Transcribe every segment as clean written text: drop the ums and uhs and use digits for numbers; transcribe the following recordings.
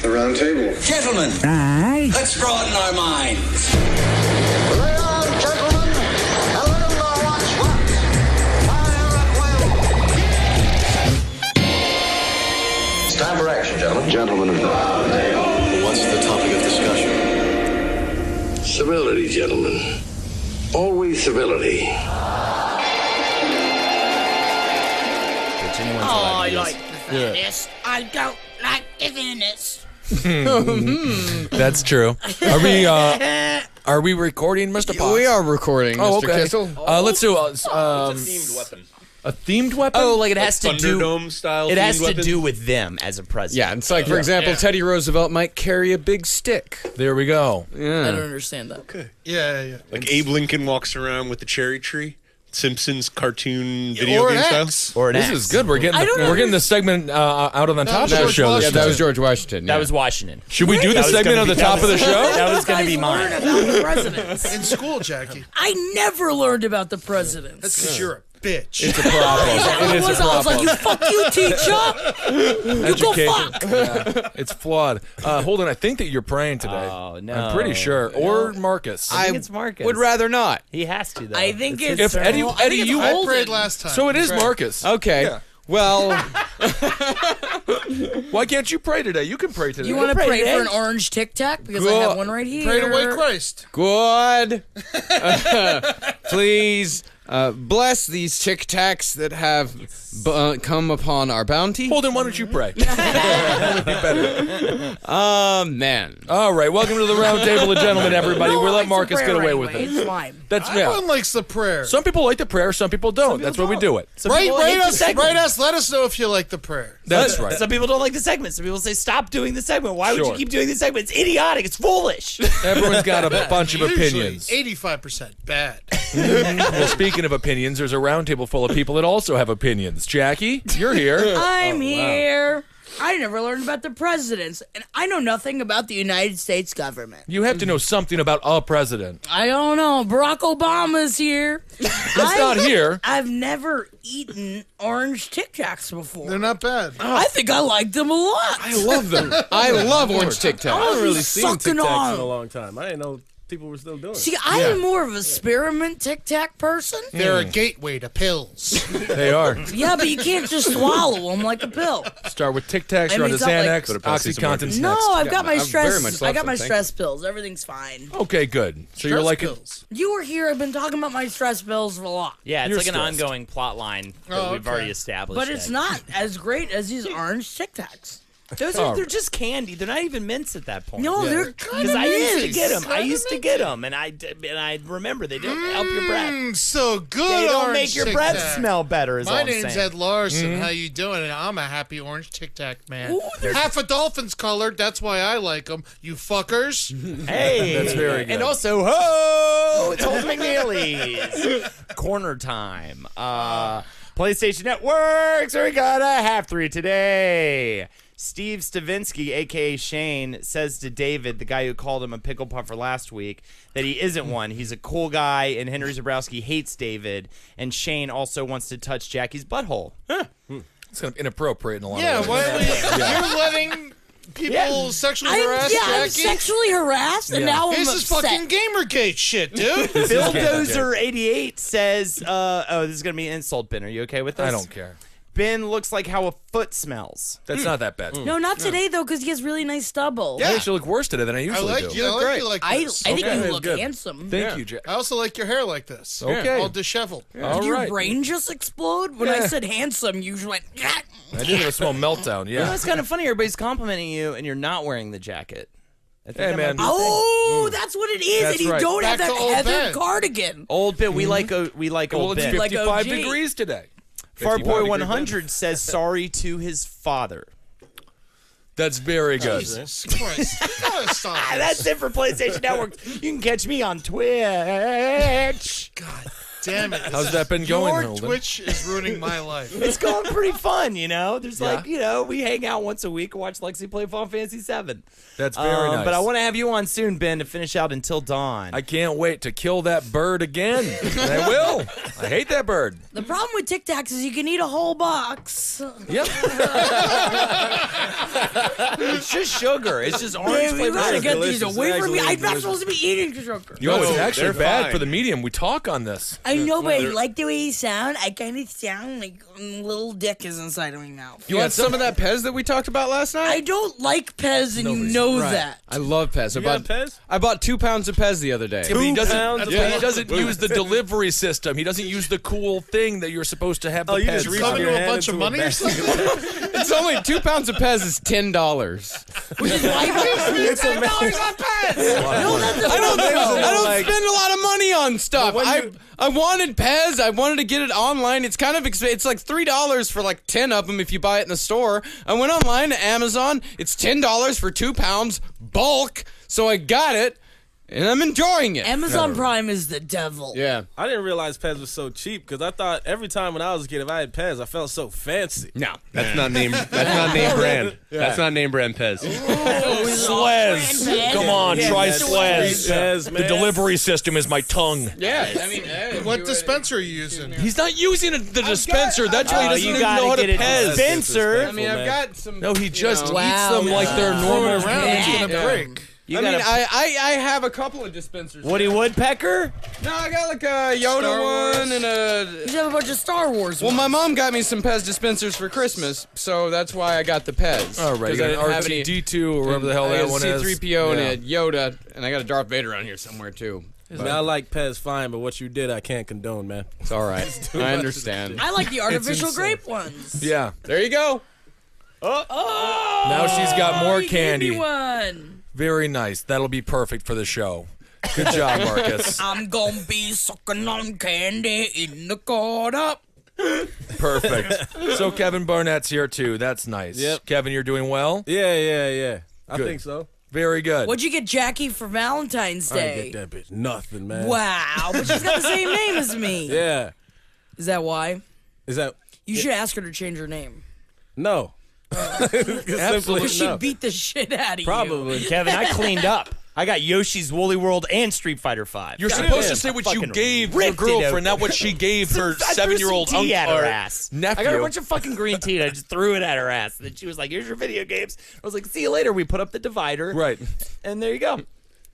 The round table. Gentlemen, Aye. let's broaden our minds. Lay on, gentlemen, and let 'em know what's what. Fire at will. It's time for action, gentlemen. Gentlemen of the round table. What's the topic of discussion? Civility, gentlemen. Always civility. Oh, I like the fairness. I don't like the fairness. That's true. Are we recording, Mr. Potts? We are recording, Mr. Kissel. Let's do It's a themed weapon. a themed weapon. Oh, like it has to do. Thunderdome style. It has themed to weapon? do with them as a president. Yeah, it's like, for example, Teddy Roosevelt might carry a big stick. There we go. I don't understand that. Okay. Yeah. Like Abe Lincoln walks around with the cherry tree. Simpsons cartoon video Or game an style. axe. Or an This axe. is good. We're getting the segment out on the top of the George show. Washington. Yeah, that was George Washington. That yeah. was Washington. Should we do the That was segment gonna on the be- top of the show? That was going to be Learn mine. about the presidents. In school, Jackie. I never learned about the presidents. That's because you're a bitch. It's a problem. It is a I was like, problem. you fuck you, teacher. You go fuck. Yeah, it's flawed. Holden, I think that you're praying today. Oh, no. I'm pretty sure. Or Marcus. I think it's Marcus. would rather not. He has to, though. I think his it's If Eddie- turn. Eddie, you- I Holden. prayed last time. So it is Marcus. Okay. Yeah. Well, Why can't you pray today? You can pray today. You want to pray pray today? for an orange Tic Tac? Because I Cool. have one right here. Pray to white Christ. good. Please bless these Tic Tacs that have come upon our bounty. Holden, why don't you pray? That would be better. Amen. All right, welcome to the Roundtable of Gentlemen, everybody. No we'll one let likes to Marcus pray get away anyway. with it. It's fine. That's Everyone likes the prayer. Some people like the prayer, some people don't. That's why we do it. Some people hate the segment. Write us. Let us know if you like the prayer. That's right. Some people don't like the segment. Some people say, stop doing the segment. Why would Sure. you keep doing the segment? It's idiotic. It's foolish. Everyone's got a bunch of opinions. Usually 85% bad. Well, speaking of opinions, there's a roundtable full of people that also have opinions. Jackie, you're here. I'm here. I never learned about the presidents, and I know nothing about the United States government. You have to know something about a president. I don't know. Barack Obama's here. He's not here. I've never eaten orange Tic Tacs before. They're not bad. I think I like them a lot. I love them. I love orange Tic Tacs. I haven't really seen Tic sucking Tacs on. in a long time. I didn't know people were still doing it. See, I'm more of a spearmint Tic Tac person. They're a gateway to pills. They are. Yeah, but you can't just swallow them like a pill. Start with Tic Tacs, I you're on mean, to it's not Xanax, Oxycontin's No, next. I've got my I very much stress. love I got my them, thank stress pills. Everything's fine. Okay, good. So you're Stress like pills. You were here. I've been talking about my stress pills for a lot. Yeah, it's You're like an stressed. ongoing plot line that Oh, we've okay. already established. But it's not as great as these orange Tic Tacs. They're just candy. They're not even mints at that point. No, they're kind Because of I used to get them. I used to get them, and I remember they don't help your breath. So good. They don't orange make your Tic breath Tac. smell better. Is all My I'm name's saying. Ed Larson. How you doing? And I'm a happy orange Tic Tac man. Ooh, they're- Half a dolphin's colored. That's why I like them. You fuckers. Hey, That's very good. And also, ho! It's Holden McNeely's corner time. PlayStation Network. So we got a half three today. Steve Stavinsky, a.k.a. Shane, says to David, the guy who called him a pickle puffer last week, that he isn't one. He's a cool guy, and Henry Zebrowski hates David, and Shane also wants to touch Jackie's butthole. It's kind of inappropriate in a lot Yeah, of ways. why you're letting people sexually harass I'm Jackie? sexually harassed, and now I'm This is upset. fucking Gamergate shit, dude. Bill Dozer88 says, oh, this is going to be an insult, Ben. Are you okay with this? I don't care. Ben looks like how a foot smells. That's not that bad. No, not today, though, because he has really nice stubble. I actually look worse today than I I usually like do. you. I like you like I this. think Okay, you look good. handsome. Thank you, Jack. I also like your hair like this. Okay. All disheveled. All Did your right. brain just explode? When I Yeah. said handsome, you just went... I did have a small meltdown, You know, yeah. it's kind of funny. Everybody's complimenting you, and you're not wearing the jacket. I think Hey, that might man. be a thing. Oh, that's what it is. That's and you right. don't have Back that to old Heather Ben. cardigan. Old Ben. We like Well, old it's Ben. Like 55 OG. degrees today. Farboy 55 100 says sorry to his father. That's very good. Jesus Christ. You gotta stop this. That's it for PlayStation Network. You can catch me on Twitch. God. Damn it. How's that been going, Your Holden? Twitch is ruining my life. It's going pretty fun, you know? There's Yeah. like, you know, we hang out once a week and watch Lexi play Final Fantasy VII. That's very nice. But I want to have you on soon, Ben, to finish out Until Dawn. I can't wait to kill that bird again. And I will. I hate that bird. The problem with Tic Tacs is you can eat a whole box. Yep. It's just sugar. It's just orange Hey, we flavor. gotta get delicious. these away It's from me. actually I'm not supposed to be eating sugar. You know, it's No, actually they're bad fine. for the medium. We talk on this. I know, but I like the way you sound. I kind of sound like a little dick is inside of my mouth. You want some of that Pez that we talked about last night? I don't like Pez, and you know Right. that. I love Pez. You got Pez? I bought 2 pounds of Pez the other day. Yeah, but he doesn't, pounds? but Yeah. he doesn't use the delivery system. He doesn't use the cool thing that you're supposed to have the Oh, you Pez just reach on. Coming your to a hand bunch of into a money or bag. something? It's only 2 pounds of Pez is $10. It's a I don't spend a lot of money on stuff. But when I wanted Pez. I wanted to get it online. It's kind of it's like $3 for like 10 of them if you buy it in the store. I went online to Amazon. It's $10 for 2 pounds bulk. So I got it, and I'm enjoying it. Amazon Prime is the devil. Yeah. I didn't realize Pez was so cheap because I thought every time when I was a kid, if I had Pez, I felt so fancy. No. That's not name. That's not name brand. That's not name brand Pez. Slez. Come on, try Slez. Pez, man. The delivery system is my tongue. Yeah. I mean, What dispenser are you using? He's not using the dispenser. That's why he doesn't you even know how gotta to get it Pez. dispenser. I mean, I've got some. No, he just eats Wow. them like they're normal. Around, it's gonna Yeah. break. You I got mean, a I have a couple of dispensers. Woody Woodpecker? No, I got like a Yoda one and a. You have a bunch of Star Wars Well, ones. my mom got me some Pez dispensers for Christmas, so that's why I got the Pez. All right, 'Cause you I got didn't an have any- R2D2 or whatever the hell I that got one a is. C-3PO Yeah. and a Yoda, and I got a Darth Vader on here somewhere too. Man, I like Pez fine, but what you did, I can't condone, man. It's all right. I understand. I like the artificial insane. grape ones. Yeah. There you go. Now she's got more You gave me candy. one. Very nice. That'll be perfect for the show. Good job, Marcus. I'm gonna be sucking on candy in the corner. Perfect. So Kevin Barnett's here too. That's nice. Yep. Kevin, you're doing well? Yeah. I Good. think so. Very good. What'd you get Jackie for Valentine's I ain't Day? get that bitch nothing, man. Wow, but she's got the same name as me. Yeah. Is that why? Is that You should ask her to change her name. no? Absolutely She'd no. beat the shit out of you. Probably. Kevin, I cleaned up. I got Yoshi's Woolly World and Street Fighter V. You're supposed to say what you Fucking gave your ripped it girlfriend, open. not what she gave her I threw some 7-year-old tea at uncle her or ass. nephew. I got a bunch of fucking green tea and I just threw it at her ass. And then she was like, here's your video games. I was like, see you later. We put up the divider. Right. And there you go.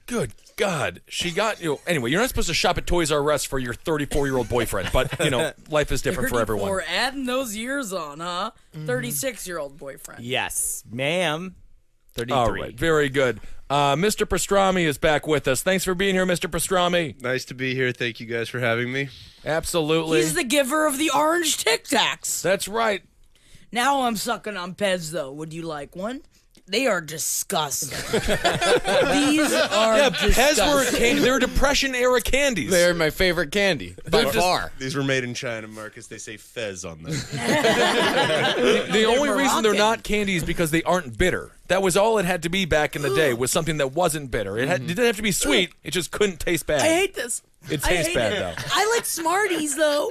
Good God. She got you. Anyway, you're not supposed to shop at Toys R Us for your 34-year-old boyfriend, but, you know, life is different for everyone. We're adding those years on, huh? 36-year-old boyfriend. Yes, ma'am. 33. All right. Very good. Mr. Pastrami is back with us. Thanks for being here, Mr. Pastrami. Nice to be here. Thank you guys for having me. Absolutely. He's the giver of the orange Tic Tacs. That's right. Now I'm sucking on Pez, though. Would you like one? They are disgusting. These are Pez were disgusting. they're Depression-era candies. They're my favorite candy by far. These were made in China, Marcus. They say Fez on them. The only reason they're Moroccan. not candy is because they aren't bitter. That was all it had to be back in the day, was something that wasn't bitter. It didn't have to be sweet. It just couldn't taste bad. I hate this. It I tastes hate bad, it. though. I like Smarties, though.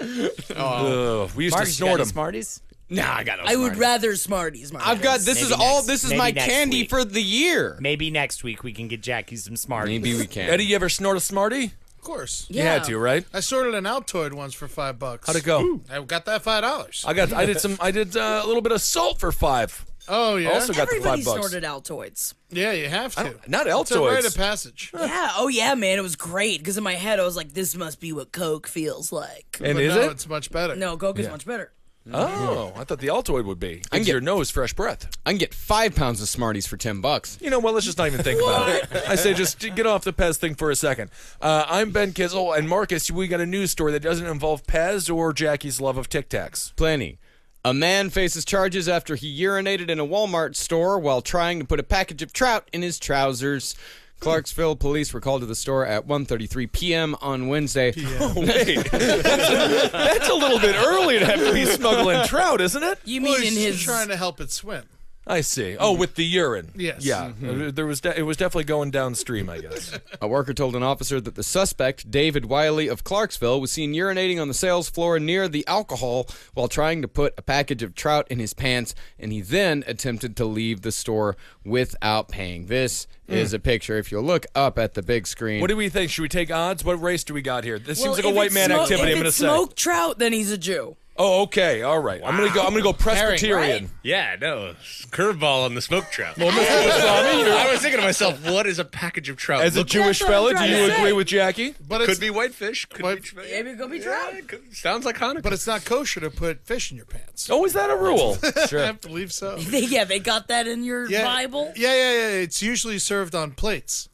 Ugh, we used Marcus, to snort you got any them. Smarties? Nah, I got no I would Smarties. rather Smarties. Marcus. I've got this is Maybe all next- this is maybe my next candy week. for the year. Maybe next week we can get Jackie some Smarties. Maybe we can. Eddie, you ever snort a Smartie? Of course. You had to, right? I sorted an Altoid once for $5. How'd it go? I got that $5. I did a little bit of salt for $5. Oh yeah. Also got Everybody the $5. snorted Altoids. Yeah, you have to. Not It's a rite Altoids. of passage. Yeah. Oh, yeah, man. It was great. Because in my head, I was like, this must be what Coke feels like. And But is no, it? it's much better. No, Coke is much better. Oh, I thought the Altoid would be. can Gives get- your nose fresh breath. I can get 5 pounds of Smarties for $10. You know what? Let's just not even think about it. I say just get off the Pez thing for a second. I'm Ben Kissel, and Marcus, we got a news story that doesn't involve Pez or Jackie's love of Tic Tacs. Plenty. A man faces charges after he urinated in a Walmart store while trying to put a package of trout in his trousers. Clarksville police were called to the store at 1:33 p.m. on Wednesday. Oh, wait. That's a little bit early to have to be smuggling trout, isn't it? You Well, mean in he's his... trying to help it swim. I see. Oh, with the urine. Yes. Yeah. There was it was definitely going downstream, I guess. A worker told an officer that the suspect, David Wiley of Clarksville, was seen urinating on the sales floor near the alcohol while trying to put a package of trout in his pants, and he then attempted to leave the store without paying. This is a picture. If you look up at the big screen. What do we think? Should we take odds? What race do we got here? This seems like a if white it's man activity. If I'm going to it's say. smoked trout, then he's a Jew. Oh, okay. All right. I'm gonna go Presbyterian. Right? Yeah, no. Curveball on the smoked trout. Well, Mr. Pastrami, I was thinking to myself, what is a package of trout? as a look Jewish That's what I'm fella, do trying you to say. agree with Jackie? But Could it's, be whitefish. Could be Maybe it could be trout. sounds like Hanukkah. but it's not kosher to put fish in your pants. Oh, is that a rule? I believe so. Yeah, they got that in your Bible. Yeah. It's usually served on plates.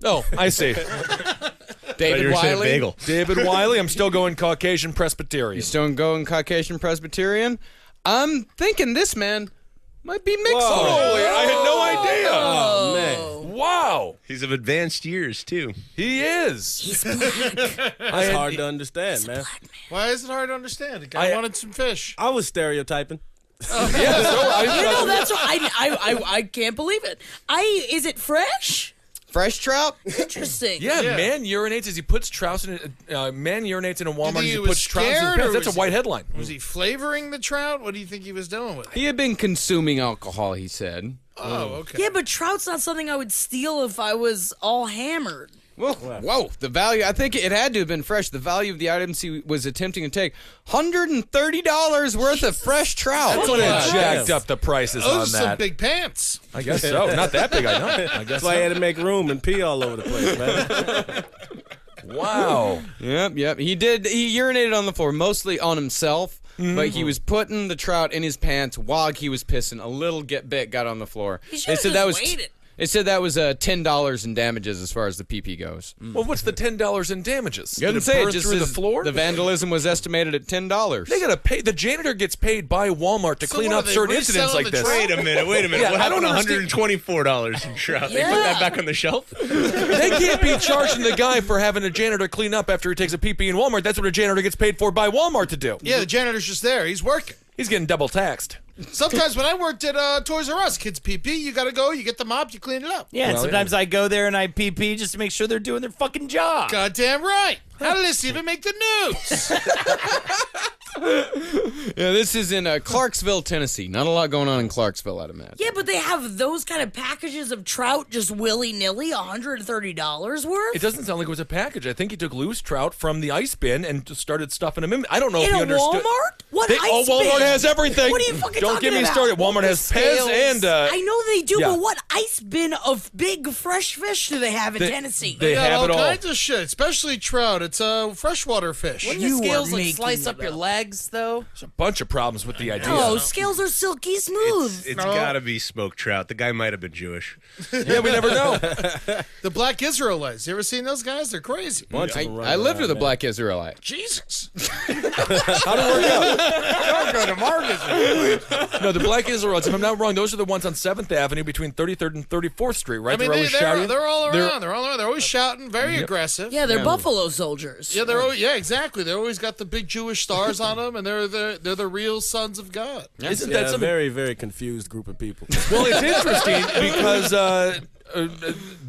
Oh, I see. David Wiley. bagel. David Wiley. I'm still going Caucasian Presbyterian. You still going Caucasian Presbyterian? I'm thinking this man might be mixed. Holy, I had no idea. Oh, man. Wow. He's of advanced years, too. He is. He's black. That's hard to understand, man. Why is it hard to understand? The guy wanted some fish. I was stereotyping. Yeah, so I, That's what I can't believe it. Is it fresh? Fresh trout? Interesting. Yeah, man urinates as he puts trout in. Man urinates in a Walmart as he he was puts trout in his scared, pants. or That's was a white headline. Was he flavoring the trout? What do you think he was doing with it? He had been consuming alcohol, he said. Oh, okay. Yeah, but trout's not something I would steal if I was all hammered. Well, whoa, the value, I think it had to have been fresh. The value of the items he was attempting to take, $130 worth of fresh trout. That's what Yeah. it jacked up the prices Those on are some that. big pants. I guess so. Not that big, I know. I guess That's why I had to make room and pee all over the place, man. Wow. Yep. He urinated on the floor, mostly on himself, but he was putting the trout in his pants while he was pissing. A little bit got on the floor. He should have just waited. They said that was $10 in damages as far as the PP goes. Well, what's the $10 in damages? You Did didn't say it. burn Just through the says floor? The vandalism was estimated at $10. They gotta pay. The janitor gets paid by Walmart to clean what up are they, certain incidents reselling like the this. trout? Wait a minute. Yeah, what I happened don't to $124 in trout? They put that back on the shelf? They can't be charging the guy for having a janitor clean up after he takes a pee-pee in Walmart. That's what a janitor gets paid for by Walmart to do. Yeah, the janitor's just there. He's working. He's getting double taxed. Sometimes when I worked at Toys R Us, kids pee-pee, you got to go, you get the mop, you clean it up. Yeah, and sometimes I go there and I pee just to make sure they're doing their fucking job. Goddamn right. How did this even make the news? Yeah, this is in Clarksville, Tennessee. Not a lot going on in Clarksville, I'd imagine. Yeah, but they have those kind of packages of trout just willy-nilly, $130 worth? It doesn't sound like it was a package. I think he took loose trout from the ice bin and just started stuffing them in. I don't know if In he a understood. Walmart? What They, ice oh, Walmart bin? has everything. What are you fucking Don't talking get me about? started. Walmart has Pez Scales. and I know they do, yeah. but what ice bin of big fresh fish do they have in Tennessee? they got have all it all. kinds of shit, especially trout. It's freshwater fish. What Wouldn't the You scales are like making slice up it your up. legs, though? There's a bunch of problems with the idea. Oh, scales are silky smooth. It's gotta be smoked trout. The guy might have been Jewish. Yeah, we never know. The black Israelites. You ever seen those guys? They're crazy. Bunch of them running I lived around, with a man. black Israelite. Jesus. Don't go to Marcus. No, the Black Israelites, if I'm not wrong, those are the ones on 7th Avenue between 33rd and 34th Street, right? I mean, they're always they're shouting. all around. They're- They're all around. They're always shouting, very aggressive. Yeah, they're buffalo soldiers. Yeah, they're always, yeah, exactly. They always got the big Jewish stars on them, and they're the real sons of God. Isn't Yeah, that a something? very, very confused group of people. Well, it's interesting because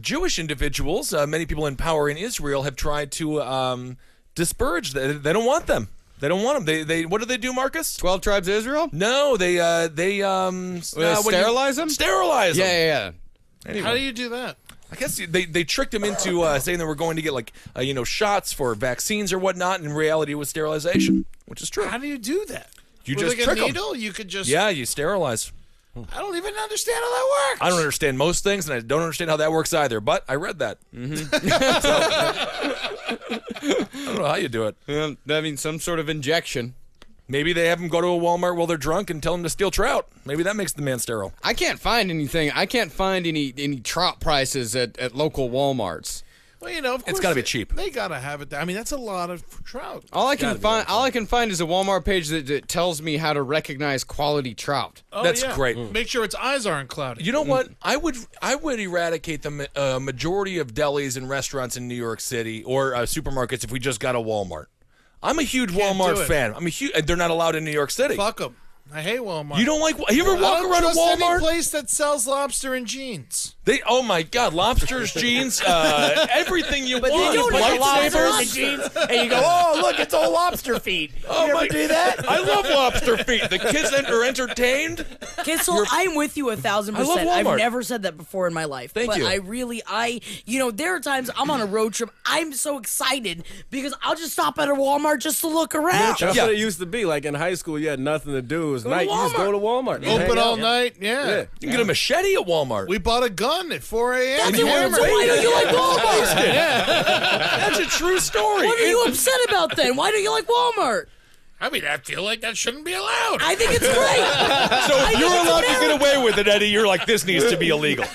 Jewish individuals, many people in power in Israel, have tried to disparage them. They don't want them. They don't want them. They what do they do, Marcus? 12 tribes of Israel? No, they sterilize them? Sterilize them. Yeah. Anyway. How do you do that? I guess they tricked him into saying they were going to get shots for vaccines or whatnot. And in reality, it was sterilization, which is true. How do you do that? You With just like trick a 'em. needle? You could just. Yeah, you sterilize. I don't even understand how that works. I don't understand most things, and I don't understand how that works either. But I read that. I don't know how you do it. I mean, some sort of injection. Maybe they have them go to a Walmart while they're drunk and tell them to steal trout. Maybe that makes the man sterile. I can't find anything. I can't find any trout prices at local Walmarts. Well, you know, of course, It's gotta be cheap. They gotta have it there. I mean, that's a lot of trout. All I can find is a Walmart page that tells me how to recognize quality trout. Oh, That's yeah. great. Make sure its eyes aren't cloudy. You know what? I would eradicate the majority of delis and restaurants in New York City or supermarkets if we just got a Walmart. I'm a huge Can't do Walmart it. fan. They're not allowed in New York City. Fuck them. I hate Walmart. You don't like? You ever walk around a I don't trust any Walmart? place that sells lobster and jeans. Oh my God, lobsters, jeans, everything you want. Then you put the lobster in the Lightsabers. jeans, and you go, oh, look, it's all lobster feet. Oh you my! ever do that? I love lobster feet. The kids are entertained. Kissel, I'm with you 1,000%. I love I've Walmart. never said that before in my life. Thank but you. There are times I'm on a road trip. I'm so excited because I'll just stop at a Walmart just to look around. That's what it used to be. Like in high school, you had nothing to do. It was Go to night. You just go to Walmart. and hang Open all out. night. Yeah. You can get a machete at Walmart. We bought a gun at 4 a.m. That's it. Why don't you like Walmart? That's a true story. What are you upset about then? Why don't you like Walmart? I mean, I feel like that shouldn't be allowed. I think it's great. So if you're allowed to get away with it, Eddie, you're like, this needs to be illegal.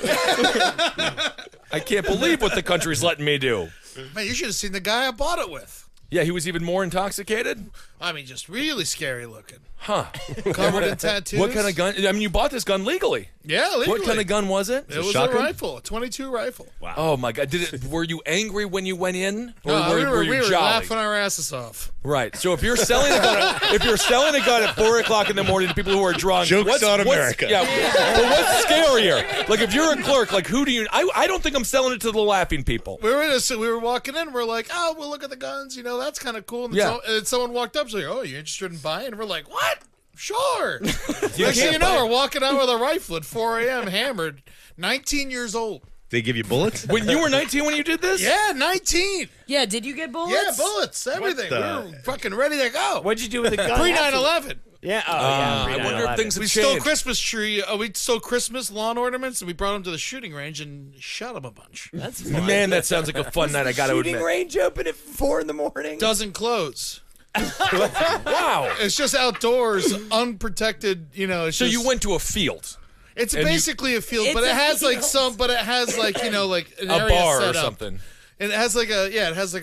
I can't believe what the country's letting me do. Man, you should have seen the guy I bought it with. Yeah, he was even more intoxicated? I mean, just really scary looking. Huh. Covered in tattoos. What kind of gun? I mean, you bought this gun legally. Yeah, legally. What kind of gun was it? It was shotgun? a rifle, a .22 rifle. Wow. Oh my God! Were you angry when you went in, or No, were we you were jolly? laughing our asses off. Right. So if you're selling a gun, at 4:00 in the morning to people who are drunk, Joke's on America. Yeah. But what's scarier? Like if you're a clerk, like who do you? I don't think I'm selling it to the laughing people. We were walking in. We're like, oh, we'll look at the guns. You know, that's kind of cool. And, Yeah. and someone walked up, so like, oh, you interested in buying? And we're like, what? Sure. Next thing can't you know, buy it. we're walking out with a rifle at 4 a.m. hammered. 19 years old. They give you bullets? When you were 19 when you did this? Yeah, 19. Yeah, did you get bullets? Yeah, bullets, everything. We the- were fucking ready to go. What'd you do with the gun? Pre after? 9/11. Yeah. Oh, yeah. I wonder if things have We changed. stole Christmas tree. We stole Christmas lawn ornaments, and we brought them to the shooting range and shot them a bunch. That's fun. Man, that sounds like a fun night. I got to Shooting admit. range open at 4 in the morning. Doesn't close. Wow. It's just outdoors, unprotected. You know. It's So just, you went to a field, It's and basically a field, It's but it a has like field. some. But it has like like an a area bar set or up. something. And it has like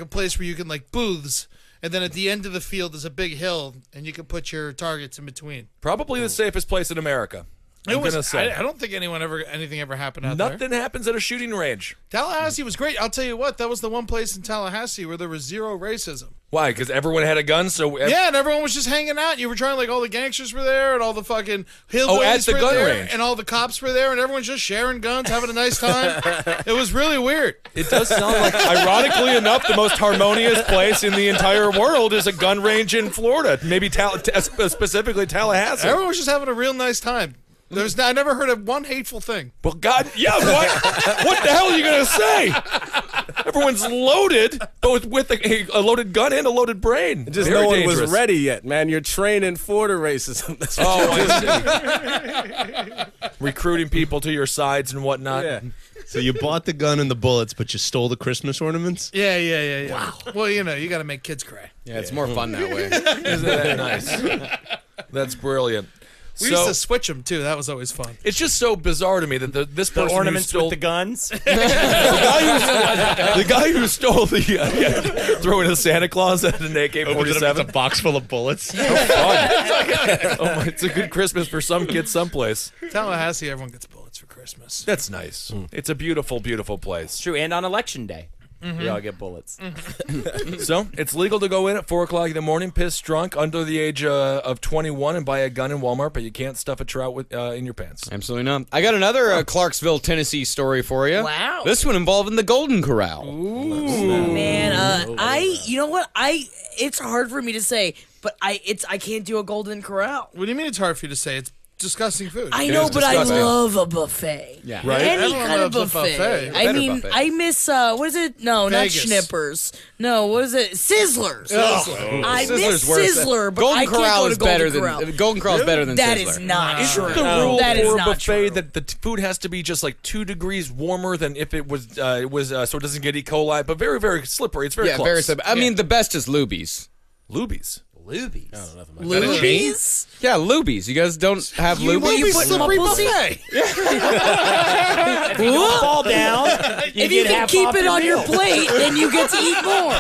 a place where you can like booths, and then at the end of the field is a big hill, and you can put your targets in between. Probably the safest place in America. I'm gonna say. I don't think anything ever happened out Nothing there. happens at a shooting range. Tallahassee was great. I'll tell you what, that was the one place in Tallahassee where there was zero racism. Why? Because everyone had a gun. So Yeah, and everyone was just hanging out. You were trying, like, all the gangsters were there, and all the fucking hillbillies at the were gun there, range. and all the cops were there, and everyone's just sharing guns, having a nice time. It was really weird. It does sound like, ironically enough, the most harmonious place in the entire world is a gun range in Florida. Maybe specifically Tallahassee. Everyone was just having a real nice time. I never heard of one hateful thing. Well, God, yeah, what? What the hell are you going to say? Everyone's loaded, both with a loaded gun and a loaded brain. Just Very no one dangerous. was ready yet, man. You're training for the racism. That's what Oh, you're I see. Recruiting people to your sides and whatnot. Yeah. So you bought the gun and the bullets, but you stole the Christmas ornaments? Yeah. Wow. Well, you got to make kids cry. Yeah, it's more fun that way. Isn't that nice? That's brilliant. We used to switch them, too. That was always fun. It's just so bizarre to me that this The person ornaments who stole with the guns. the guy who stole the throwing a Santa Claus at an AK-47. a box full of bullets. Fun. It's a good Christmas for some kids someplace. Tallahassee, everyone gets bullets for Christmas. That's nice. It's a beautiful, beautiful place. True, and on election day, we all get bullets. So it's legal to go in at 4:00 in the morning, pissed drunk, under the age of 21, and buy a gun in Walmart, but you can't stuff a trout in your pants. Absolutely not. I got another Clarksville, Tennessee story for you. Wow. This one involving the Golden Corral. Man, you know what? It's hard for me to say, but I can't do a Golden Corral. What do you mean it's hard for you to say? It's disgusting food. I know, is but I disgusting. love a buffet. Yeah. Right? Any Everyone kind of loves a buffet. buffet. I Better mean, buffet. I miss what is it? No, Vegas. not Schnippers. No, what is it? Sizzlers. I miss Sizzler's worse. Sizzler, but Golden I can't Corral go to is Golden better Corral. than Golden Corral is better than That Sizzler. is not true. The rule That is for a not buffet true. that the food has to be just like 2 degrees warmer than if it was so it doesn't get E. coli, but very, very slippery. It's very Yeah, close. very simple. I mean, the best is Luby's. Luby's. Lubies. Lubies? Yeah, Luby's. You guys don't have Luby's? You put Slippery pussy? buffet. If you don't fall down, If you can keep it on your plate, then you get to eat more.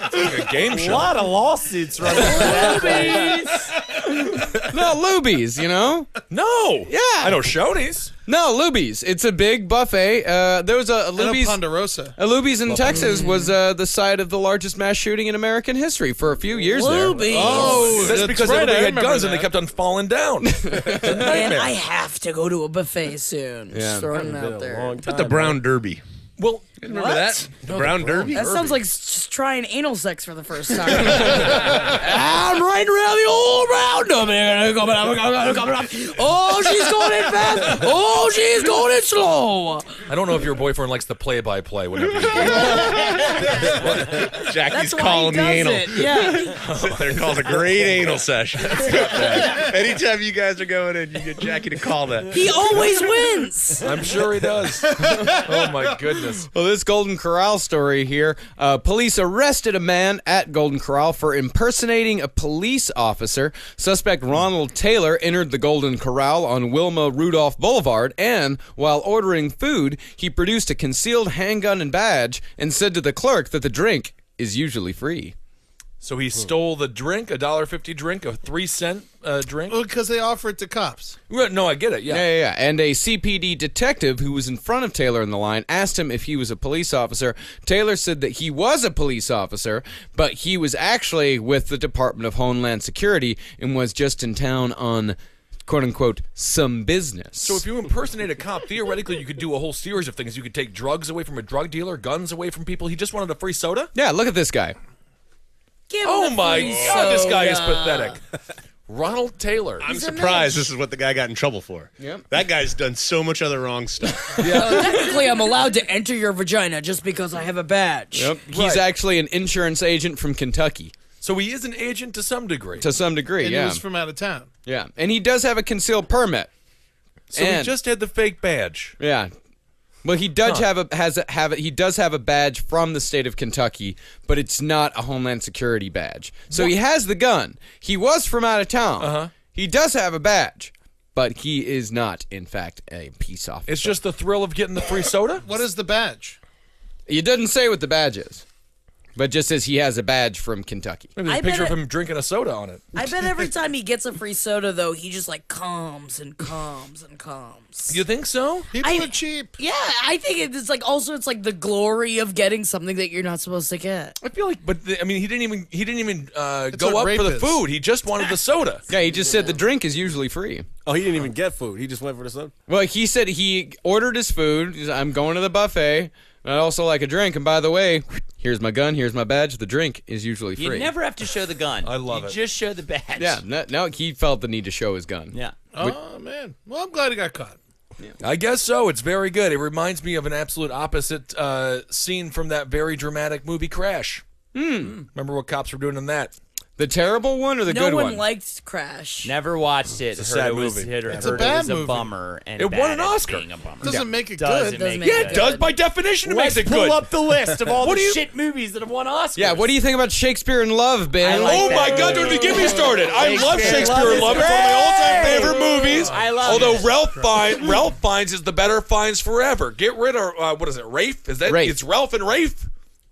It's like a game A show. lot of lawsuits running for that. No, Luby's, you know? No. Yeah. I know Shoney's. No, Luby's. It's a big buffet. There was a Luby's. Ponderosa. A Luby's in Texas was the site of the largest mass shooting in American history for a few years Luby's. Oh, That's because right, everybody I had remember guns and that. they kept on falling down. Man, I have to go to a buffet soon. Yeah. Just throwing it out A there. long time, The Brown Derby. Well, Remember What? that? The Brown Derby? That sounds like just trying anal sex for the first time. I'm riding around the old round. Oh, she's going in fast. Oh, she's going in slow. I don't know if your boyfriend likes the play-by-play. Whenever you do. Jackie's That's why calling he the does anal. it. Yeah. They're called a great anal session. Anytime you guys are going in, you get Jackie to call that. He always wins. I'm sure he does. Oh my goodness. Well, this Golden Corral story here. Police arrested a man at Golden Corral for impersonating a police officer. Suspect Ronald Taylor entered the Golden Corral on Wilma Rudolph Boulevard, and while ordering food, he produced a concealed handgun and badge and said to the clerk that the drink is usually free. So he stole the drink, $1.50 drink, a 3-cent drink. Well, because they offer it to cops. No, I get it. Yeah. Yeah. And a CPD detective who was in front of Taylor in the line asked him if he was a police officer. Taylor said that he was a police officer, but he was actually with the Department of Homeland Security and was just in town on, quote-unquote, some business. So if you impersonate a cop, theoretically you could do a whole series of things. You could take drugs away from a drug dealer, guns away from people. He just wanted a free soda? Yeah, look at this guy. Give him Oh the my free God, this guy is soda. pathetic. Ronald Taylor. I'm surprised this is what the guy got in trouble for. Yep. That guy's done so much other wrong stuff. Technically, I'm allowed to enter your vagina just because I have a badge. Yep. He's actually an insurance agent from Kentucky. So he is an agent to some degree. To some degree, And yeah. he was from out of town. Yeah. And he does have a concealed permit. So he And- just had the fake badge. Yeah. Well, he does have a badge from the state of Kentucky, but it's not a Homeland Security badge. So he has the gun. He was from out of town. Uh-huh. He does have a badge, but he is not, in fact, a peace officer. It's just the thrill of getting the free soda? What is the badge? It doesn't say what the badge is, but just says he has a badge from Kentucky. Maybe there's I a picture bet of him drinking a soda on it. I bet every time he gets a free soda, though, he just like calms and calms and calms. You think so? People are cheap. Yeah, I think it's like also it's like the glory of getting something that you're not supposed to get. I feel like, I mean, he didn't even what go up rape for the is. food. He just wanted the soda. Yeah, he just said the drink is usually free. Oh, he didn't even get food. He just went for the soda. Well, he said he ordered his food. He said, I'm going to the buffet. And I also like a drink. And by the way, here's my gun. Here's my badge. The drink is usually free. You never have to show the gun. I love you it. just show the badge. Yeah, no, he felt the need to show his gun. Yeah. Oh, man. Well, I'm glad he got caught. I guess so. It's very good. It reminds me of an absolute opposite scene from that very dramatic movie Crash. Remember what cops were doing in that? The terrible one or the No good one one? liked Crash. Never watched it. a Heard sad it was, movie. Heard It's a it bad was a movie. bummer. And It won bad an at Oscar. being a bummer. Doesn't make it Doesn't good. make make it it Yeah, it does. By definition, it makes Let's it pull good. up the list of all What the do you- shit movies that have won Oscars. Yeah, what do you think about Shakespeare in Love, Ben? I like Oh that my God! Don't you get me started. I love Shakespeare in Love. It's one of my all-time favorite movies. I love Although it. Ralph Fiennes is the better Fiennes forever. Get rid of what is it? Rafe? Is that Rafe. It's Ralph and Rafe?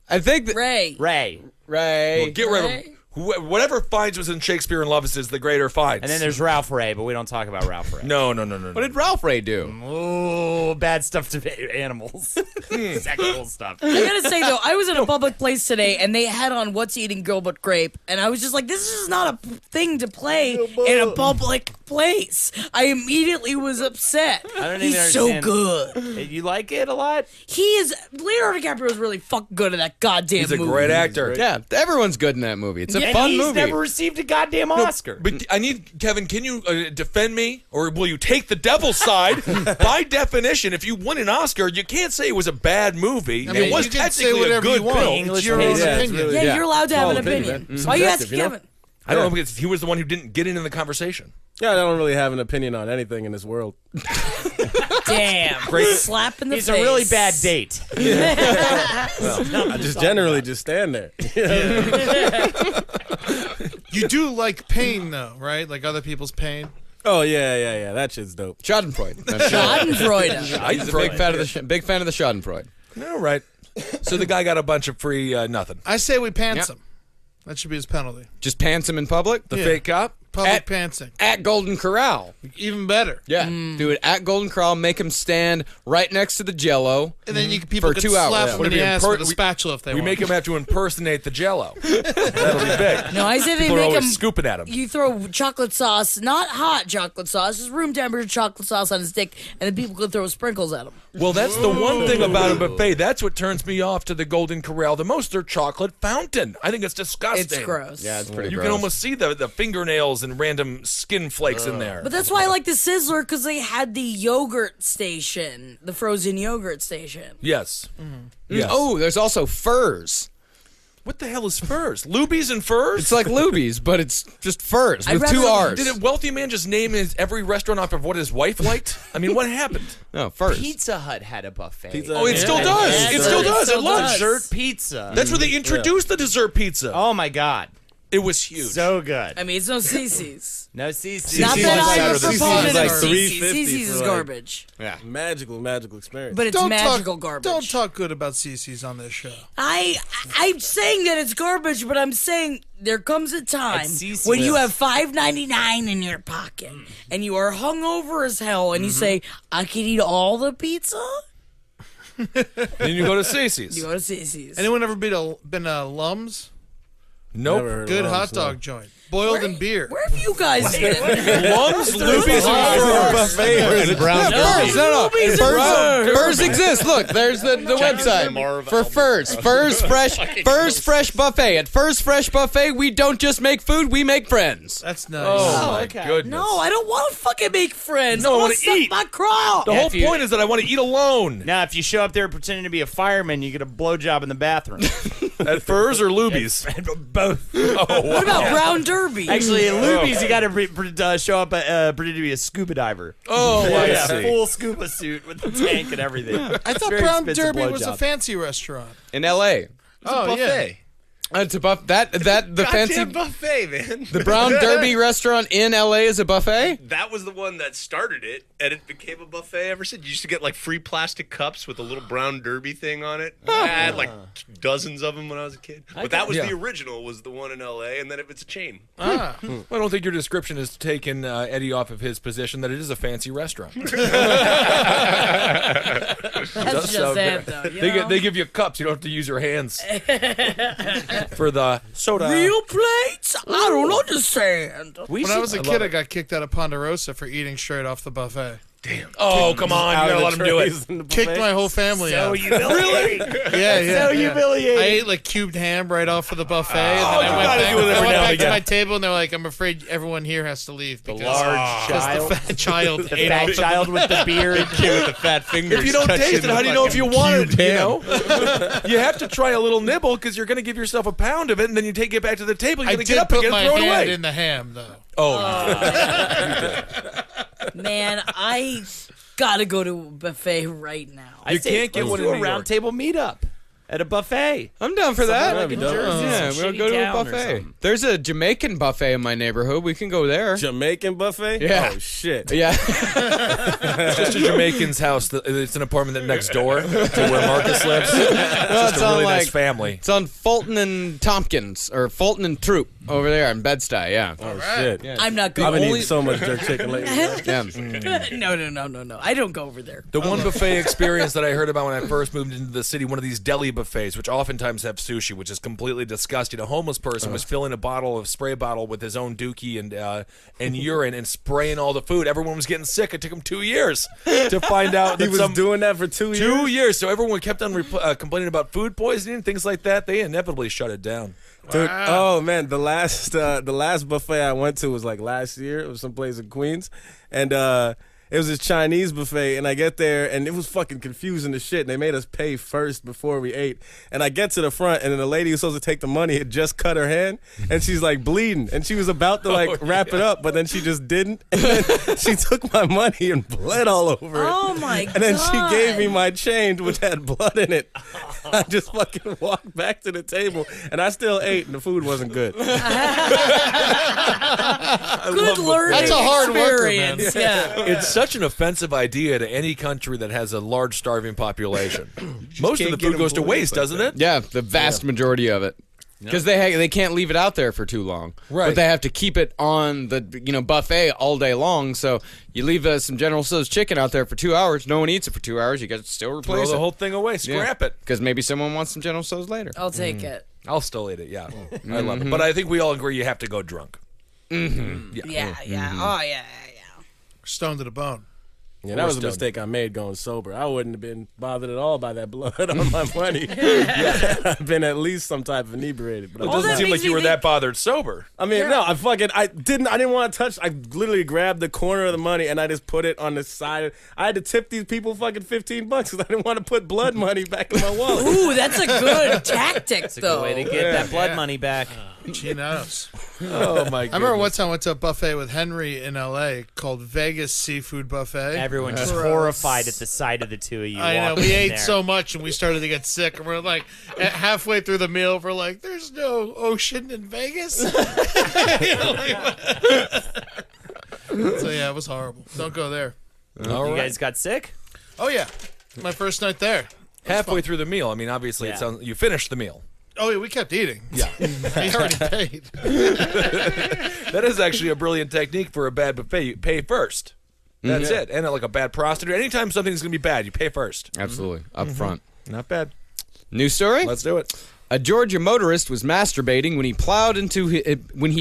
I think that Ray. Ray. Ray. Get rid of whatever Fiennes was in Shakespeare in Love is the greter Fiennes. And then there's Ralph Ray, but we don't talk about Ralph Ray. no. What did Ralph Ray do? Oh, bad stuff to animals. Sexual stuff. I gotta say though, I was in a public place today and they had on "What's Eating Girl But Grape," and I was just like, "This is not a thing to play in a public place." I immediately was upset. I don't He's even so understand. good. You like it a lot? He is. Leonardo DiCaprio is really fucking good at that goddamn He's a movie. great actor. Yeah, everyone's good in that movie. It's a And fun he's movie. never received a goddamn Oscar. But I need Kevin. Can you defend me, or will you take the devil's side? By definition, if you win an Oscar, you can't say it was a bad movie. I mean, it was you can say technically a whatever good you want. film. It's your own Yeah, it's opinion. really- Yeah, you're allowed to have Small an opinion. opinion, Why you ask subjective, you know? Kevin? I don't know because he was the one who didn't get into the conversation. Yeah, I don't really have an opinion on anything in this world. Damn. Great. Slap in the He's face. a really bad date. I just generally just stand there. You do like pain, though, right? Like other people's pain. Oh yeah. That shit's dope. Schadenfreude. Schadenfreude. He's a big fan of the Schadenfreude. All right. So the guy got a bunch of free nothing. I say we pants Yep. him. That should be his penalty. Just pants him in public? The fake cop. Public pantsing. At Golden Corral. Even better. Yeah, do it at Golden Corral. Make them stand right next to the Jello. And then people for can 2 hours. slap Yeah. them in the ass with a spatula if they want. We make them have to impersonate the Jello. That'll be big. No, I say they People are make always them scooping at them. You throw chocolate sauce, not hot chocolate sauce, just room temperature chocolate sauce on a stick, and then people can throw sprinkles at them. Well, that's the one thing about a buffet. That's what turns me off to the Golden Corral the most. Their chocolate fountain. I think it's disgusting. It's gross. Yeah, it's pretty You gross. can almost see the fingernails and random skin flakes in there. But that's why I like the Sizzler, because they had the yogurt station, the frozen yogurt station. Yes. Yes. Oh, there's also Furs. What the hell is Furs? Lubies and Furs? It's like Lubies, but it's just Furs with 2 R's. Did a wealthy man just name every restaurant off of what his wife liked? I mean, what happened? No, Furs. Pizza Hut had a buffet. Oh, it still does. It still does at lunch. Dessert pizza. That's where they introduced the dessert pizza. Oh my god. It was huge. So good. I mean, it's no CC's. No CC's. Not that I'm a CC's proponent like of CC's. $3.50 CC's is for, like, garbage. Yeah. Magical experience. But it's magical garbage. Don't talk good about CC's on this show. I'm saying that it's garbage, but I'm saying there comes a time At CC's. when you have $5.99 in your pocket and you are hungover as hell, and you say, "I could eat all the pizza." Then you go to CC's. You go to CC's. Anyone ever been a Lums? Nope. Good hot dog joint. Boiled in beer. Where have you guys been? Lums, Lubies, and Furs. And brown Furs, no. Furs exists. Look, there's the website for Furs. Furs Fresh Buffet. At Furs Fresh Buffet, we don't just make food, we make friends. That's nice. Oh, my goodness. No, I don't want to fucking make friends. No, I I wanna want to suck eat. my craw. The whole point is that I want to eat alone. Now, if you show up there pretending to be a fireman, you get a blowjob in the bathroom. At Furs or Lubies? Both. Oh, wow. What about Brown Derby? Actually, at Lubies, you got to show up pretending to be a scuba diver. Oh, I Yeah, see. full scuba suit with the tank and everything. I thought Very Brown expensive Derby was a blowjob. fancy restaurant. In L.A. Oh, yeah. It's a the fancy buffet, man. the Brown Derby restaurant in L.A. is a buffet. That was the one that started it, and it became a buffet ever since. You used to get like free plastic cups with a little Brown Derby thing on it. I had like dozens of them when I was a kid. But that was the original, was the one in L.A., and then it's a chain. I don't think your description has taken Eddie off of his position that it is a fancy restaurant. That's just it, though. They give you cups. You don't have to use your hands for the soda. Real plates? I don't understand. When I was a kid, I got kicked out of Ponderosa for eating straight off the buffet. Oh, come on. You gotta let him do it. Kicked my whole family out. humiliating. Yeah. So humiliating. I ate like cubed ham right off of the buffet, and then I you went gotta back, do it every I went now and back to again. my table, and they're like, "I'm afraid everyone here has to leave because large child. the fat child The ate fat off the child with the beard. With the fat fingers. If you don't touching taste it, how do you know if you fucking want it? cubed You ham. know, you have to try a little nibble because you're going to give yourself a pound of it, and then you take it back to the table. You're I going to did get up put again my and throw it hand away. in the ham, though. Man, I gotta go to a buffet right now. I say, can't get let's one do in a New York. round table meetup at a buffet. I'm down for that. Like in Jersey, Yeah, some we'll shitty go to a town or buffet. something. There's a Jamaican buffet in my neighborhood. We can go there. Jamaican buffet? Yeah. Oh, shit. Yeah. It's just a Jamaican's house. It's an apartment that next door to where Marcus lives. It's just a on, really nice like- family. It's on Fulton and Tompkins, or Fulton and Troop over there in Bed-Stuy, yeah. Oh, shit. I'm not I've going. been eating so much jerk chicken lately. Yeah. No. I don't go over there. The one buffet experience that I heard about when I first moved into the city, one of these deli buffets, which oftentimes have sushi, which is completely disgusting. A homeless person was filling a spray bottle with his own dookie and urine and spraying all the food. Everyone was getting sick. It took him 2 years to find out He that was doing that for 2 years? 2 years. So everyone kept on complaining about food poisoning and things like that. They inevitably shut it down. Dude, oh man, the last buffet I went to was like last year. It was someplace in Queens, and it was this Chinese buffet. And I get there, and it was fucking confusing as shit. And they made us pay first before we ate. And I get to the front, and then the lady who's supposed to take the money had just cut her hand, and she's like bleeding, and she was about to wrap it up, but then she just didn't. And then she took my money and bled all over it. Oh my god! And then she gave me my change, which had blood in it. I just fucking walked back to the table, and I still ate, and the food wasn't good. Good learning That's a hard worker, man. experience. Yeah. It's such an offensive idea to any country that has a large starving population. Most of the can't get food them goes to believed waste, like doesn't that. it? Yeah, the vast majority of it. Because they can't leave it out there for too long. Right. But they have to keep it on the buffet all day long. So you leave some General Tso's chicken out there for 2 hours. No one eats it for 2 hours. You got to still replace Throw the whole thing away. Scrap it. Because maybe someone wants some General Tso's later. I'll take it. I'll still eat it, yeah. I love it. But I think we all agree you have to go drunk. Yeah. Oh, yeah. Stoned to the bone. Yeah, that was a mistake I made going sober. I wouldn't have been bothered at all by that blood on my money. I've been at least some type of inebriated. But It doesn't seem like you were that bothered sober. I mean, no, I didn't want to touch. I literally grabbed the corner of the money and I just put it on the side. I had to tip these people fucking $15 because I didn't want to put blood money back in my wallet. Ooh, that's a good tactic, That's a good way to get that blood money back. She knows. Oh, my God. I remember one time I went to a buffet with Henry in L.A. called Vegas Seafood Buffet. Everyone just horrified at the sight of the two of you. I know. walking We in ate there. so much and we started to get sick. And we're like, halfway through the meal, we're like, there's no ocean in Vegas. So, yeah, it was horrible. Don't go there. You guys got sick? Oh, yeah. My first night there. Halfway through the meal. I mean, obviously, it sounds you finished the meal. Oh, yeah, we kept eating. Yeah. We already paid. That is actually a brilliant technique for a bad buffet. You pay first. That's it. And like a bad prostitute. Anytime something's going to be bad, you pay first. Absolutely. Up front. Not bad. News story? Let's do it. A Georgia motorist was masturbating when he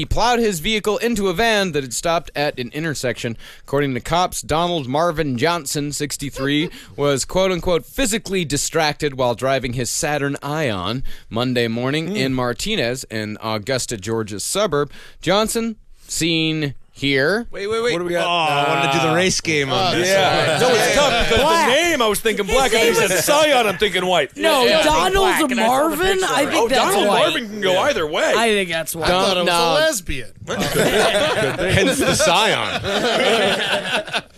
plowed his vehicle into a van that had stopped at an intersection. According to cops, Donald Marvin Johnson, 63, was quote-unquote physically distracted while driving his Saturn Ion Monday morning in Martinez, an Augusta, Georgia suburb. Johnson, seen here. Wait. What do we got? I wanted to do the race game on this. Yeah. No, it's tough because the name I was thinking black. And he said Scion, I'm thinking white. No, Donald Marvin? I think that's Donald white. Marvin can go either way. I think that's white. I thought it was a lesbian. Hence the Scion.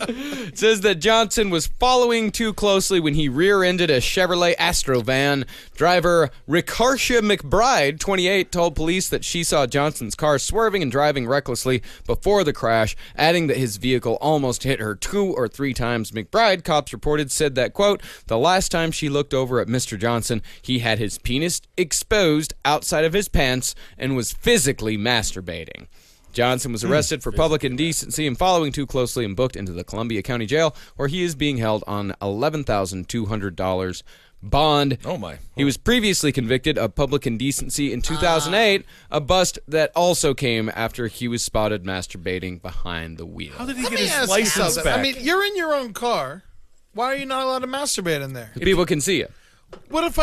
It says that Johnson was following too closely when he rear-ended a Chevrolet Astro van. Driver Ricarsha McBride, 28, told police that she saw Johnson's car swerving and driving recklessly before the crash, adding that his vehicle almost hit her 2 or 3 times. McBride, cops reported, said that, quote, the last time she looked over at Mr. Johnson, he had his penis exposed outside of his pants and was physically masturbating. Johnson was arrested for public indecency and following too closely and booked into the Columbia County Jail, where he is being held on $11,200 bond. Oh, my. He was previously convicted of public indecency in 2008, a bust that also came after he was spotted masturbating behind the wheel. How did he Let get me his ask you license something. back? I mean, you're in your own car. Why are you not allowed to masturbate in there? People can see it. What if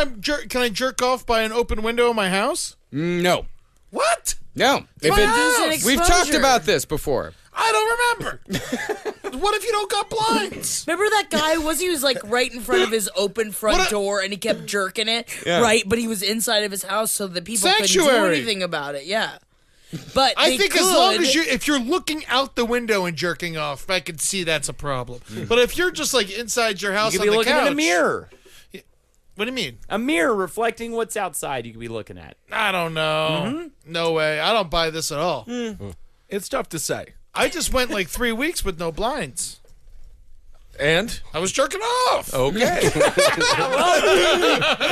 can I jerk off by an open window in my house? No. What? No. If house. we've talked about this before. I don't remember. What if you don't got blinds? Remember that guy? He was like right in front of his open front door, and he kept jerking it, right? But he was inside of his house, so that people couldn't do anything about it. Yeah, but I think as long as if you're looking out the window and jerking off, I can see that's a problem. But if you're just like inside your house You on could be the looking couch, in a mirror. What do you mean? A mirror reflecting what's outside you could be looking at. I don't know. No way. I don't buy this at all. It's tough to say. I just went like 3 weeks with no blinds. And? I was jerking off. Okay. You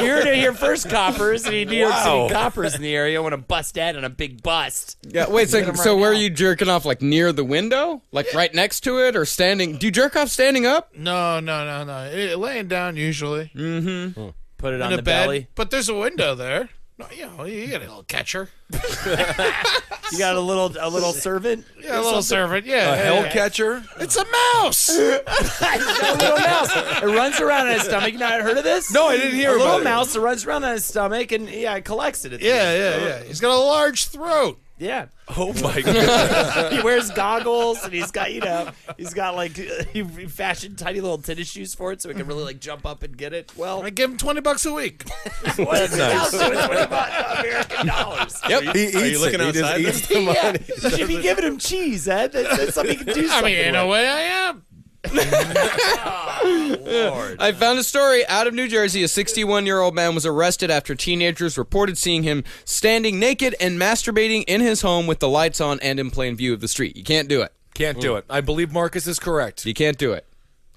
heard it here first, coppers. Any New York City coppers in the area want to bust that on a big bust. Yeah, wait, so where are you jerking off? Like near the window? Like right next to it or standing? Do you jerk off standing up? No. Laying down usually. Put it on In the a bed. belly. But there's a window there. No, you got a little catcher. You got a little servant? Yeah, a little servant. Yeah. A hell catcher? It's a mouse. It's got a little mouse. It runs around on his stomach. You not heard of this? No, I didn't hear a about little it. mouse that runs around on his stomach and it collects it. At the end. Yeah. He's got a large throat. Yeah. Oh, my God. He wears goggles and he's got like he fashioned tiny little tennis shoes for it so he can really like jump up and get it. Well, I give him $20 a week. what is nice. American dollars? Yep. He eats you looking it. He outside just eats the money. You should be giving him cheese, Ed. That's something you can do. I mean, in a with. way, I am. Lord. I found a story out of New Jersey. A 61-year-old man was arrested after teenagers reported seeing him standing naked and masturbating in his home with the lights on and in plain view of the street. You can't do it. Can't do it. I believe Marcus is correct. You can't do it.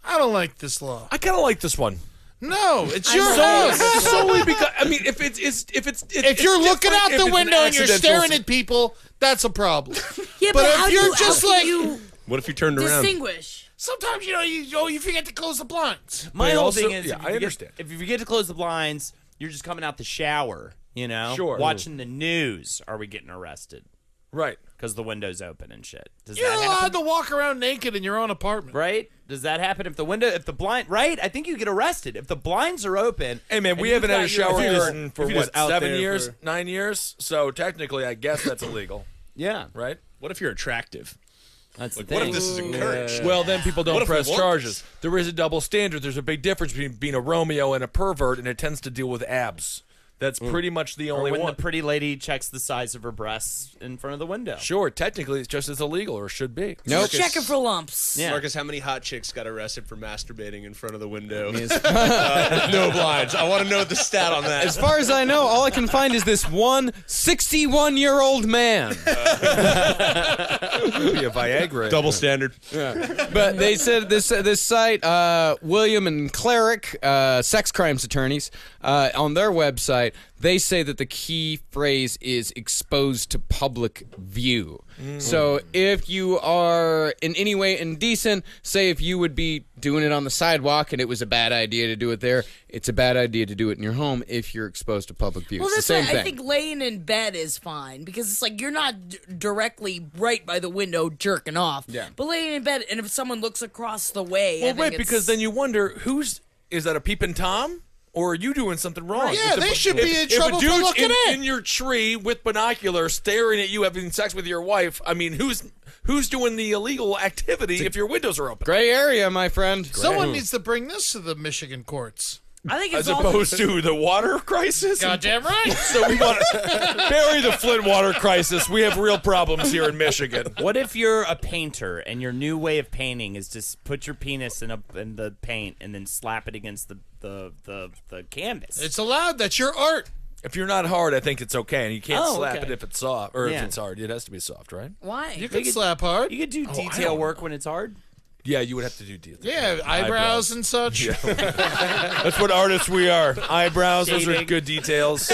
I don't like this law. I kind of like this one. No, it's your house. Solely because I mean, if you're looking out the window and you're staring at people, that's a problem. Yeah, but how if do you're you, just how like, can you What if you turned around? distinguish? sometimes you forget to close the blinds. My But whole also- thing is, yeah, if I you understand. if you forget to close the blinds, you're just coming out the shower. Sure. Watching the news. Are we getting arrested? Right. Because the window's open and shit. Does You're that allowed happen? to walk around naked in your own apartment. Right? Does that happen if the blind? Right? I think you get arrested if the blinds are open. Hey man, we and haven't you've had a got shower your- curtain for if you're what, just out 7 there years, for- 9 years? So technically, I guess that's illegal, Yeah, right? What if you're attractive? that's the Like, what thing. if this is encouraged? Well, then people What don't if we press want charges. this? There is a double standard. There's a big difference between being a Romeo and a pervert, and it tends to deal with abs. That's pretty much the Or only when one. the pretty lady checks the size of her breasts in front of the window. Sure, technically, it's just as illegal, or should be. Nope. Checking for lumps. Yeah. Marcus, how many hot chicks got arrested for masturbating in front of the window? No blinds. I want to know the stat on that. As far as I know, all I can find is this one 61-year-old man. Be a Viagra. Double standard. But they said this site, William and Cleric, sex crimes attorneys, on their website, they say that the key phrase is exposed to public view. So if you are in any way indecent, say if you would be doing it on the sidewalk and it was a bad idea to do it there, it's a bad idea to do it in your home if you're exposed to public view. Well, It's that's the same why thing. I think laying in bed is fine because it's like you're not directly right by the window jerking off. Yeah. But laying in bed, and if someone looks across the way, I Well, think right, it's- because then you wonder, is that a peeping Tom? Or are you doing something wrong? Yeah, they should be in if trouble a for dude's looking in. in your tree with binoculars staring at you having sex with your wife, I mean, who's doing the illegal activity if your windows are open? Gray area, my friend. Someone needs to bring this to the Michigan courts. I think it's As opposed to the water crisis? Goddamn right. So we want to bury the Flint water crisis. We have real problems here in Michigan. What if you're a painter and your new way of painting is just put your penis in the paint and then slap it against the canvas? It's allowed. That's your art. If you're not hard, I think it's okay. And you can't slap okay. it if it's soft. Or Yeah. if it's hard. It has to be soft, right? why? You can slap hard. You could do detail work when it's hard. Yeah, you would have to do detail. Yeah, eyebrows and such. That's what artists we are. Eyebrows, those are Shading. good details.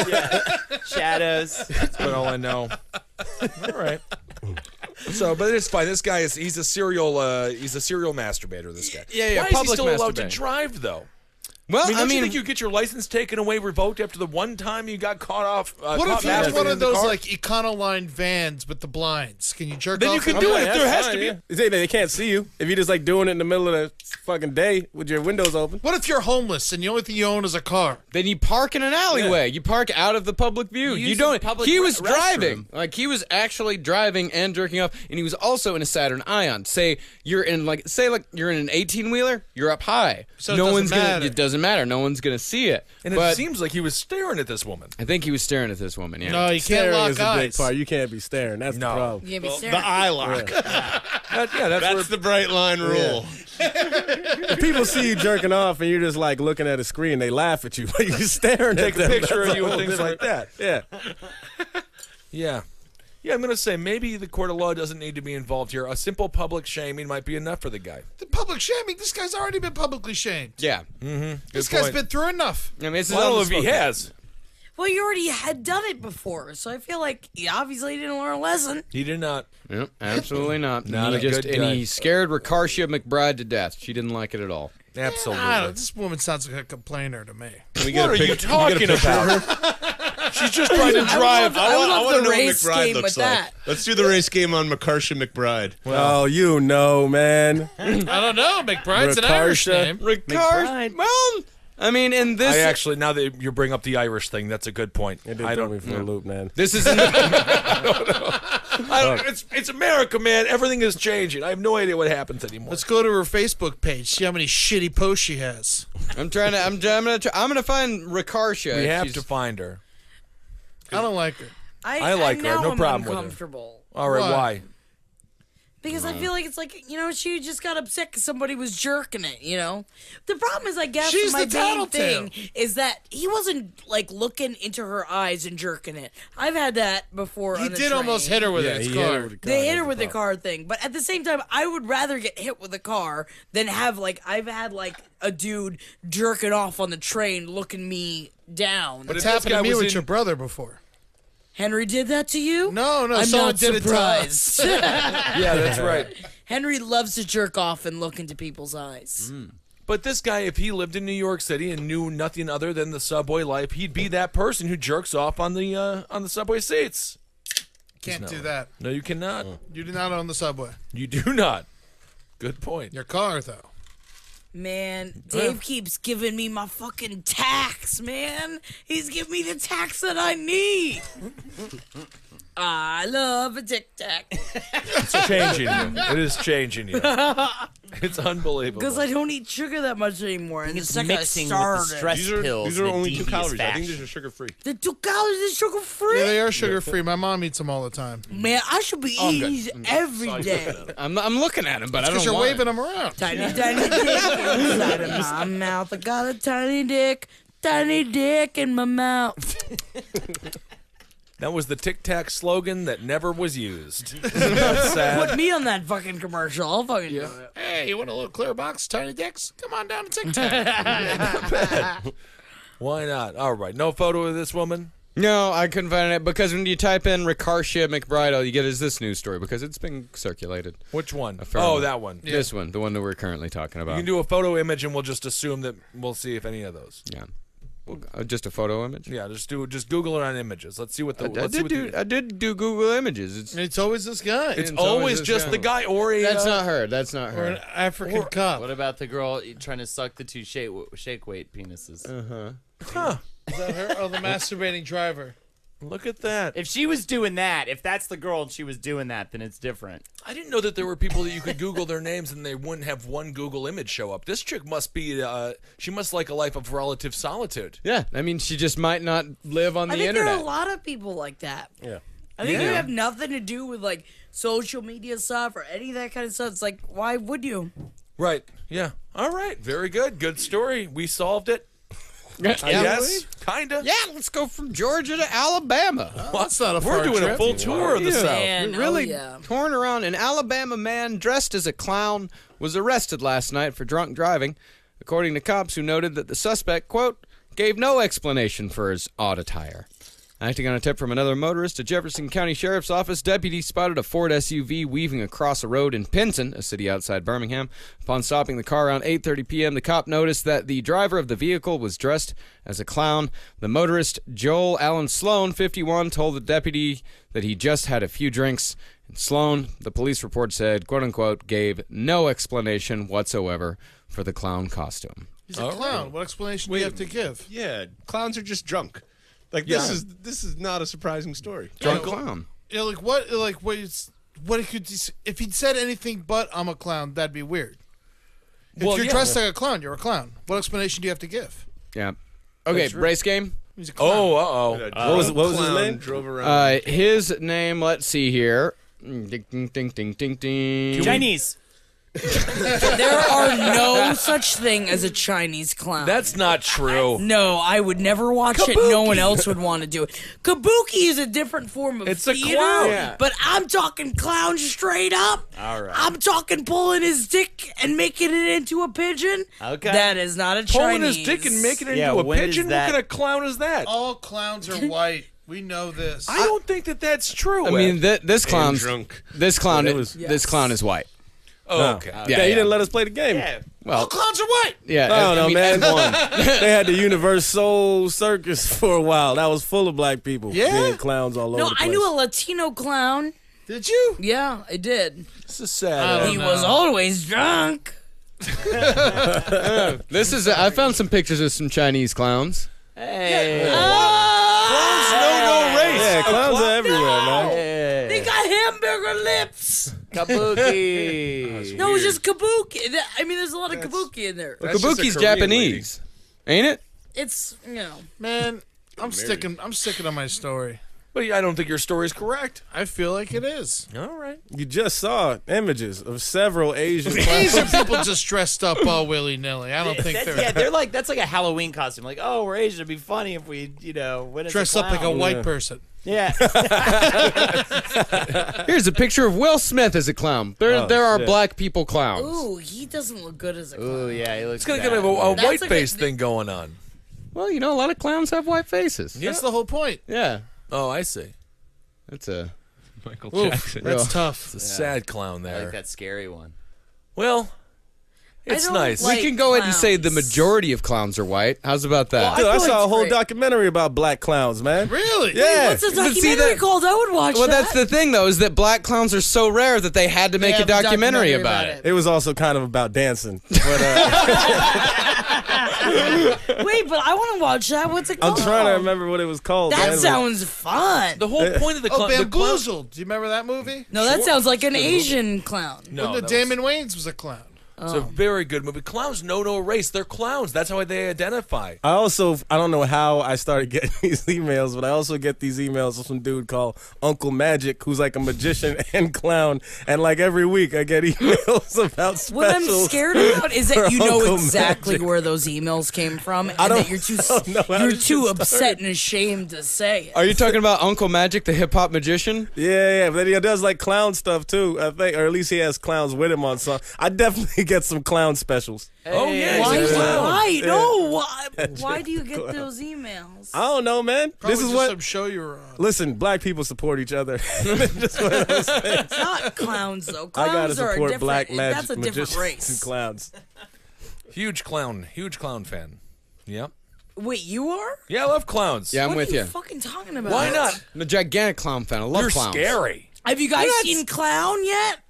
Shadows. That's all I know. All right. So, but it's fine. This guy he's a serial masturbator. This guy. Yeah. Why is he Public still allowed to masturbating. drive though? Well, I mean, don't you think you get your license taken away, revoked after the one time you got caught off? What caught if you have masturbating one in of the those car? like Econoline vans with the blinds? Can you jerk Then off? you can in do them? it. There has to be. They can't see you if you just like doing it in the middle of the fucking day with your windows open. What if you're homeless and the only thing you own is a car? Then you park in an alleyway. You park out of the public view. You You use don't. the public He was restroom. driving. Like he was actually driving and jerking off, and he was also in a Saturn Ion. Say you're in you're in an 18-wheeler. You're up high. So it no doesn't one's gonna. matter. It doesn't matter. No one's gonna see it. And but it seems like he was staring at this woman. I think he was staring at this woman. Yeah. No, you can't Staring lock is a big eyes. part. You can't be staring. That's No. the problem. You can't be staring. The eye lock. That's That's the bright line rule. If people see you jerking off and you're just like looking at a screen, they laugh at you, but you're staring take at a them. picture That's of you a and whole things like that. Yeah. Yeah. Yeah, I'm going to say maybe the court of law doesn't need to be involved here. A simple public shaming might be enough for the guy. The public shaming. This guy's already been publicly shamed. Yeah. This guy's been through enough. I mean, this is Well, I don't know if he unspoken. has. Well, you already had done it before, so I feel like he obviously didn't learn a lesson. He did not. Yep, absolutely not. Not And a he just good and guy. he scared Ricardcia McBride to death. She didn't like it at all. Absolutely. I don't know, this woman sounds like a complainer to me. What are you talking about? She's just trying to drive. I would love wanna the know what race McBride game looks with like. that. Let's do the race game on McCarthy McBride. Well, you know, man. I don't know. McBride's an Irish Ricardcia. name. Ricard. Well, I mean, in this, I actually, now that you bring up the Irish thing, that's a good point. It did I throw don't me for a loop, man. this is in the, It's America, man. Everything is changing. I have no idea what happens anymore. Let's go to her Facebook page. See how many shitty posts she has. I'm gonna find Ricardcia. We have She's- to find her. I don't like her. I like her. now No I'm problem with her. uncomfortable. All right, Why? why? Because I feel like it's like, she just got upset because somebody was jerking it, The problem is, I guess, She's my the main tattletale. thing is that he wasn't, like, looking into her eyes and jerking it. I've had that before He on the did train. almost hit her with his car. They hit her with the car thing. But at the same time, I would rather get hit with a car than have, like, I've had, like, a dude jerking off on the train looking me down. But it's happened to me with your brother before. Henry did that to you? No, I'm someone not did it to us. surprised. Yeah, that's right. Henry loves to jerk off and look into people's eyes. But this guy, if he lived in New York City and knew nothing other than the subway life, he'd be that person who jerks off on the subway seats. Can't do that. No, you cannot. You do not own the subway. You do not. Good point. Your car, though. Man, Dave keeps giving me my fucking tax, man. He's giving me the tax that I need. I love a Tic Tac. It's changing you. It is changing you. It's unbelievable. Because I don't eat sugar that much anymore. And It's the second I mixing started, with the stress pills. These are in a only 2 devious calories. I think fashion. these are sugar-free. the 2 calories is sugar free. Yeah, they are sugar free. My mom eats them all the time. Man, I should be eating these every day. I'm looking at him, but I don't Because you're want waving them around. Tiny dick inside of my mouth. I got a tiny dick in my mouth. That was the Tic Tac slogan that never was used. Isn't that sad? Put me on that fucking commercial. I'll fucking do it. Hey, you want a little clear box, tiny dicks? Come on down to Tic Tac. Why not? All right. No photo of this woman? No, I couldn't find it because when you type in Ricardshia McBride, all you get is this news story because it's been circulated. Which one? fair Oh, amount. that one. This one, the one that we're currently talking You about. can do a photo image and we'll just assume that we'll see if any of those. Yeah. Well, just a photo image? Yeah, just Google it on images. Let's see what the I did do Google Images. It's always this guy. It's always just the guy or a That's not her. That's not Or an her. African cop. What about the girl trying to suck the 2 shake weight penises? Huh. Is that her? Oh, the masturbating driver. Look at that. If she was doing that, if that's the girl and she was doing that, then it's different. I didn't know that there were people that you could Google their names and they wouldn't have one Google image show up. This chick must be, she must like a life of relative solitude. Yeah, I mean, she just might not live on I the think internet. there are a lot of people like that. Yeah. I think you have nothing to do with like social media stuff or any of that kind of stuff. It's like, why would you? Right. Yeah. All right. Very good. Good story. We solved it. Yeah. Yes. Kinda. Yeah, let's go from Georgia to Alabama. That's not a We're far doing trip. a full tour of the South. Man, Really yeah. torn around. An Alabama man dressed as a clown was arrested last night for drunk driving, according to cops who noted that the suspect, quote, gave no explanation for his odd attire. Acting on a tip from another motorist, a Jefferson County Sheriff's Office deputy spotted a Ford SUV weaving across a road in Pinson, a city outside Birmingham. Upon stopping the car around 8:30 p.m., the cop noticed that the driver of the vehicle was dressed as a clown. The motorist, Joel Allen Sloan, 51, told the deputy that he just had a few drinks. And Sloan, the police report said, quote-unquote, gave no explanation whatsoever for the clown costume. He's a clown. What explanation do you have to give? Yeah, clowns are just drunk. Like this is not a surprising story. Drunk clown. Yeah, what he could if he'd said anything but I'm a clown, that'd be weird. If you're dressed like a clown, you're a clown. What explanation do you have to give? Yeah. Okay, race game. He's a clown. Oh, uh-oh. What was his name? Drove around. His name, let's see here. Ding, ding, ding, ding, ding, ding. Chinese. There are no such thing as a Chinese clown. That's not true. No, I would never watch it. No one else would want to do it. Kabuki is a different form of It's a theater, clown. Yeah. but I'm talking clown straight up. All right. I'm talking pulling his dick and making it into a pigeon. Okay. That is not a Pulling Chinese. his dick and making it Yeah, into a when does pigeon? What that- kind of clown is that? All clowns are white. We know this. I don't think that that's true. I mean, Ed. this clown's drunk. This clown, Well, it was- this clown is white. Oh, okay. Yeah, he didn't let us play the game. Yeah. All clowns are white. Yeah. I don't know, I mean, man. They had the Universal Circus for a while. That was full of black people. Yeah? Being clowns all over No, the place. I knew a Latino clown. Did you? Yeah, I did. This is sad. He was always drunk. This is. I found some pictures of some Chinese clowns. Hey. Clowns know no race. Yeah, clowns are everywhere, man. They got hamburger lips. Kabuki. No, it's just kabuki. I mean, there's a lot of kabuki in there. That's just a Kabuki's Korean Japanese, ain't it? It's, Man, I'm sticking on my story. But I don't think your story is correct. I feel like it is. All right. You just saw images of several Asian clowns. Asian people just dressed up all willy-nilly. I don't think they're like, that's like a Halloween costume. Like, oh, we're Asian. It'd be funny if we, went as dress a up like a clown. white person. Yeah. Here's a picture of Will Smith as a clown. There are black people clowns. Ooh, he doesn't look good as a clown. Ooh, yeah, he looks It's got bad. kind of a That's white like face thing going on. Well, a lot of clowns have white faces. That's the whole point. Yeah. Oh, I see. That's a Michael Oof, Jackson. that's tough. It's a sad clown I there. like that scary one. Well, it's don't nice. like We can go ahead and say the clowns. majority of clowns are white. How's about that? Dude, I feel like saw a it's whole great. documentary about black clowns, man. Really? Yeah. What's the But see, documentary that- called? I would watch Well, that. that's the thing, though, is that black clowns are so rare that they had to make a have a documentary about it. It was also kind of about dancing. But Wait, but I want to watch that. What's it I'm called? trying to remember what it was called. That man. sounds fun. The whole point of the Oh, clown. Bamboozled. Do you remember that movie? No, that sounds like an Asian clown. No, When the Damon Wayans was a clown. It's a very good movie. Clowns know no race. They're clowns. That's how they identify. I don't know how I started getting these emails, but I also get these emails from some dude called Uncle Magic, who's like a magician and clown. And like every week, I get emails about specials. What I'm scared about is that you know Uncle exactly Magic. where those emails came from, and don't- that you're too I don't know how you're this too shit upset and ashamed to say it. Are you talking about Uncle Magic, the hip hop magician? Yeah, but he does like clown stuff too, I think, or at least he has clowns with him on some. I definitely get some clown specials. Oh, yeah. Why? he's a clown. Why? No. Why do you get those emails? I don't know, man. Probably This is just what. some show you were on. Listen, black people support each other. Just one of those things. It's not clowns though. I gotta Clowns are a support different. black magic That's a different magicians race. and clowns. Huge clown fan. Yep. Wait, you are? Yeah, I love clowns. Yeah, I'm What with are you you. fucking talking about? Why not? I'm a gigantic clown fan. I love You're clowns. scary. Have you guys seen Clown yet?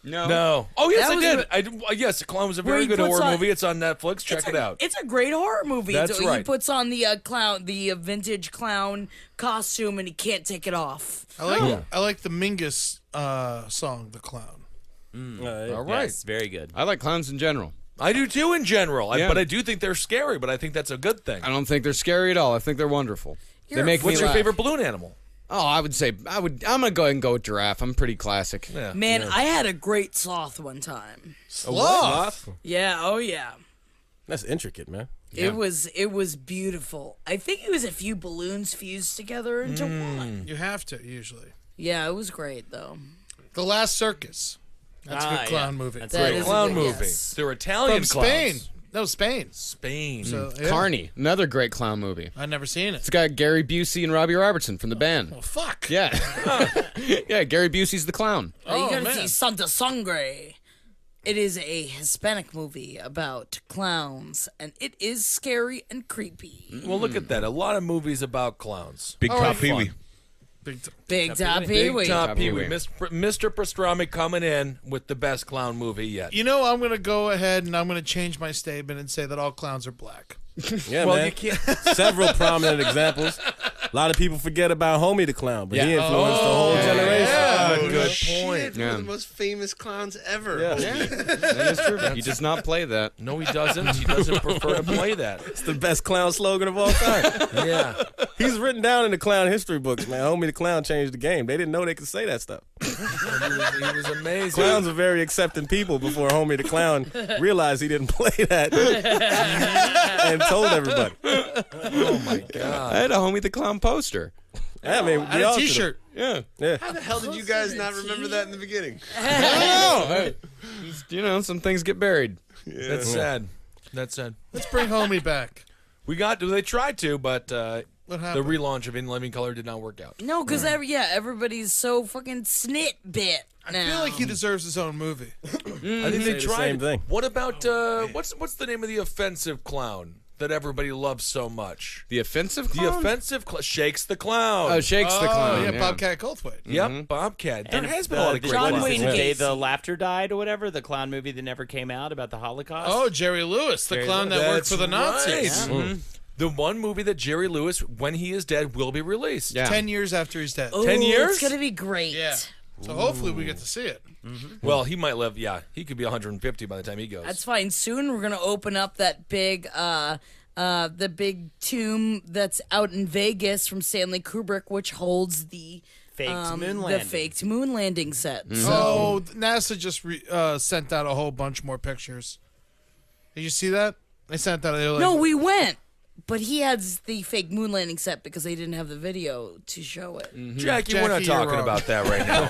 No. Oh, yes, That I was did. a- Yes, Clown was a Where very he good puts horror on- movie. It's on Netflix. Check it out. It's a great horror movie. That's He right. puts on the clown, the vintage clown costume, and he can't take it off. I like the Mingus song, The Clown. All right. Yes, very good. I like clowns in general. I do too in general, Yeah. but I do think they're scary, but I think that's a good thing. I don't think they're scary at all. I think they're wonderful. They make What's me your laugh. favorite balloon animal? Oh, I'm gonna go ahead and go with giraffe. I'm pretty classic. Yeah. Man, I had a great sloth one time. Sloth. Yeah, oh yeah. That's intricate, man. It was beautiful. I think it was a few balloons fused together into one. You have to, usually. Yeah, it was great though. The Last Circus. That's a good clown movie. That's That right. is a Clown good movie. guess. They're Italian From clowns. Spain. No, Spain. Spain. So, yeah. Carney, another great clown movie. I've never seen it. It's got Gary Busey and Robbie Robertson from the band. Oh, fuck. Yeah. Yeah, Gary Busey's the clown. You gotta man. see Santa Sangre. It is a Hispanic movie about clowns, and it is scary and creepy. Well, look at that. A lot of movies about clowns. Big All Top right. Pee Wee. Big Top Big Pee Wee. Top Pee Pee-wee. Wee. Mr. Pastrami coming in with the best clown movie yet. You know, I'm going to go ahead and I'm going to change my statement and say that all clowns are black. Yeah, Well, man. you can't. Several prominent examples. A lot of people forget about Homie the Clown, but he Yeah. influenced the whole generation. Good Shit, point. one of the most famous clowns ever. Yeah. That is true. He does not play that. No, he doesn't. He doesn't prefer to play that. It's the best clown slogan of all time. Yeah. He's written down in the clown history books, man. Homie the Clown changed the game. They didn't know they could say that stuff. He was amazing. Clowns were very accepting people before Homie the Clown realized he didn't play that and told everybody. Oh, my God. I had a Homie the Clown poster. Yeah, I mean, And a T-shirt. Yeah. How the hell did you guys not remember that in the beginning? I don't know. Some things get buried. That's sad. That's sad. Let's bring Homie back. They tried to, but What the happened? relaunch of In Living Color did not work out. No, because everybody's so fucking snit bit now. I feel like he deserves his own movie. I think Say they the tried. same thing. What about what's the name of the offensive clown that everybody loves so much? The offensive The clown? offensive Shakes the Clown. Oh, Shakes the Clown. yeah, Bobcat Goldthwait. Yep, Bobcat. There has been a lot of great John ones. Wayne The Day Gacy. the Laughter Died or whatever, the clown movie that never came out about the Holocaust. Oh, Jerry Lewis, the Jerry clown that worked That's for the Nazis. right. The one movie that Jerry Lewis, when he is dead, will be released. Yeah. 10 years after he's dead. Ooh, 10 years? It's gonna be great. Yeah. So hopefully we get to see it. Well, he might live. Yeah, he could be 150 by the time he goes. That's fine. Soon we're gonna open up that big the big tomb that's out in Vegas from Stanley Kubrick, which holds the faked moon landing set. So NASA just sent out a whole bunch more pictures. Did you see that? They sent out. No, we went. But he has the fake moon landing set because they didn't have the video to show it. Mm-hmm. Jackie, we're not talking about that right now.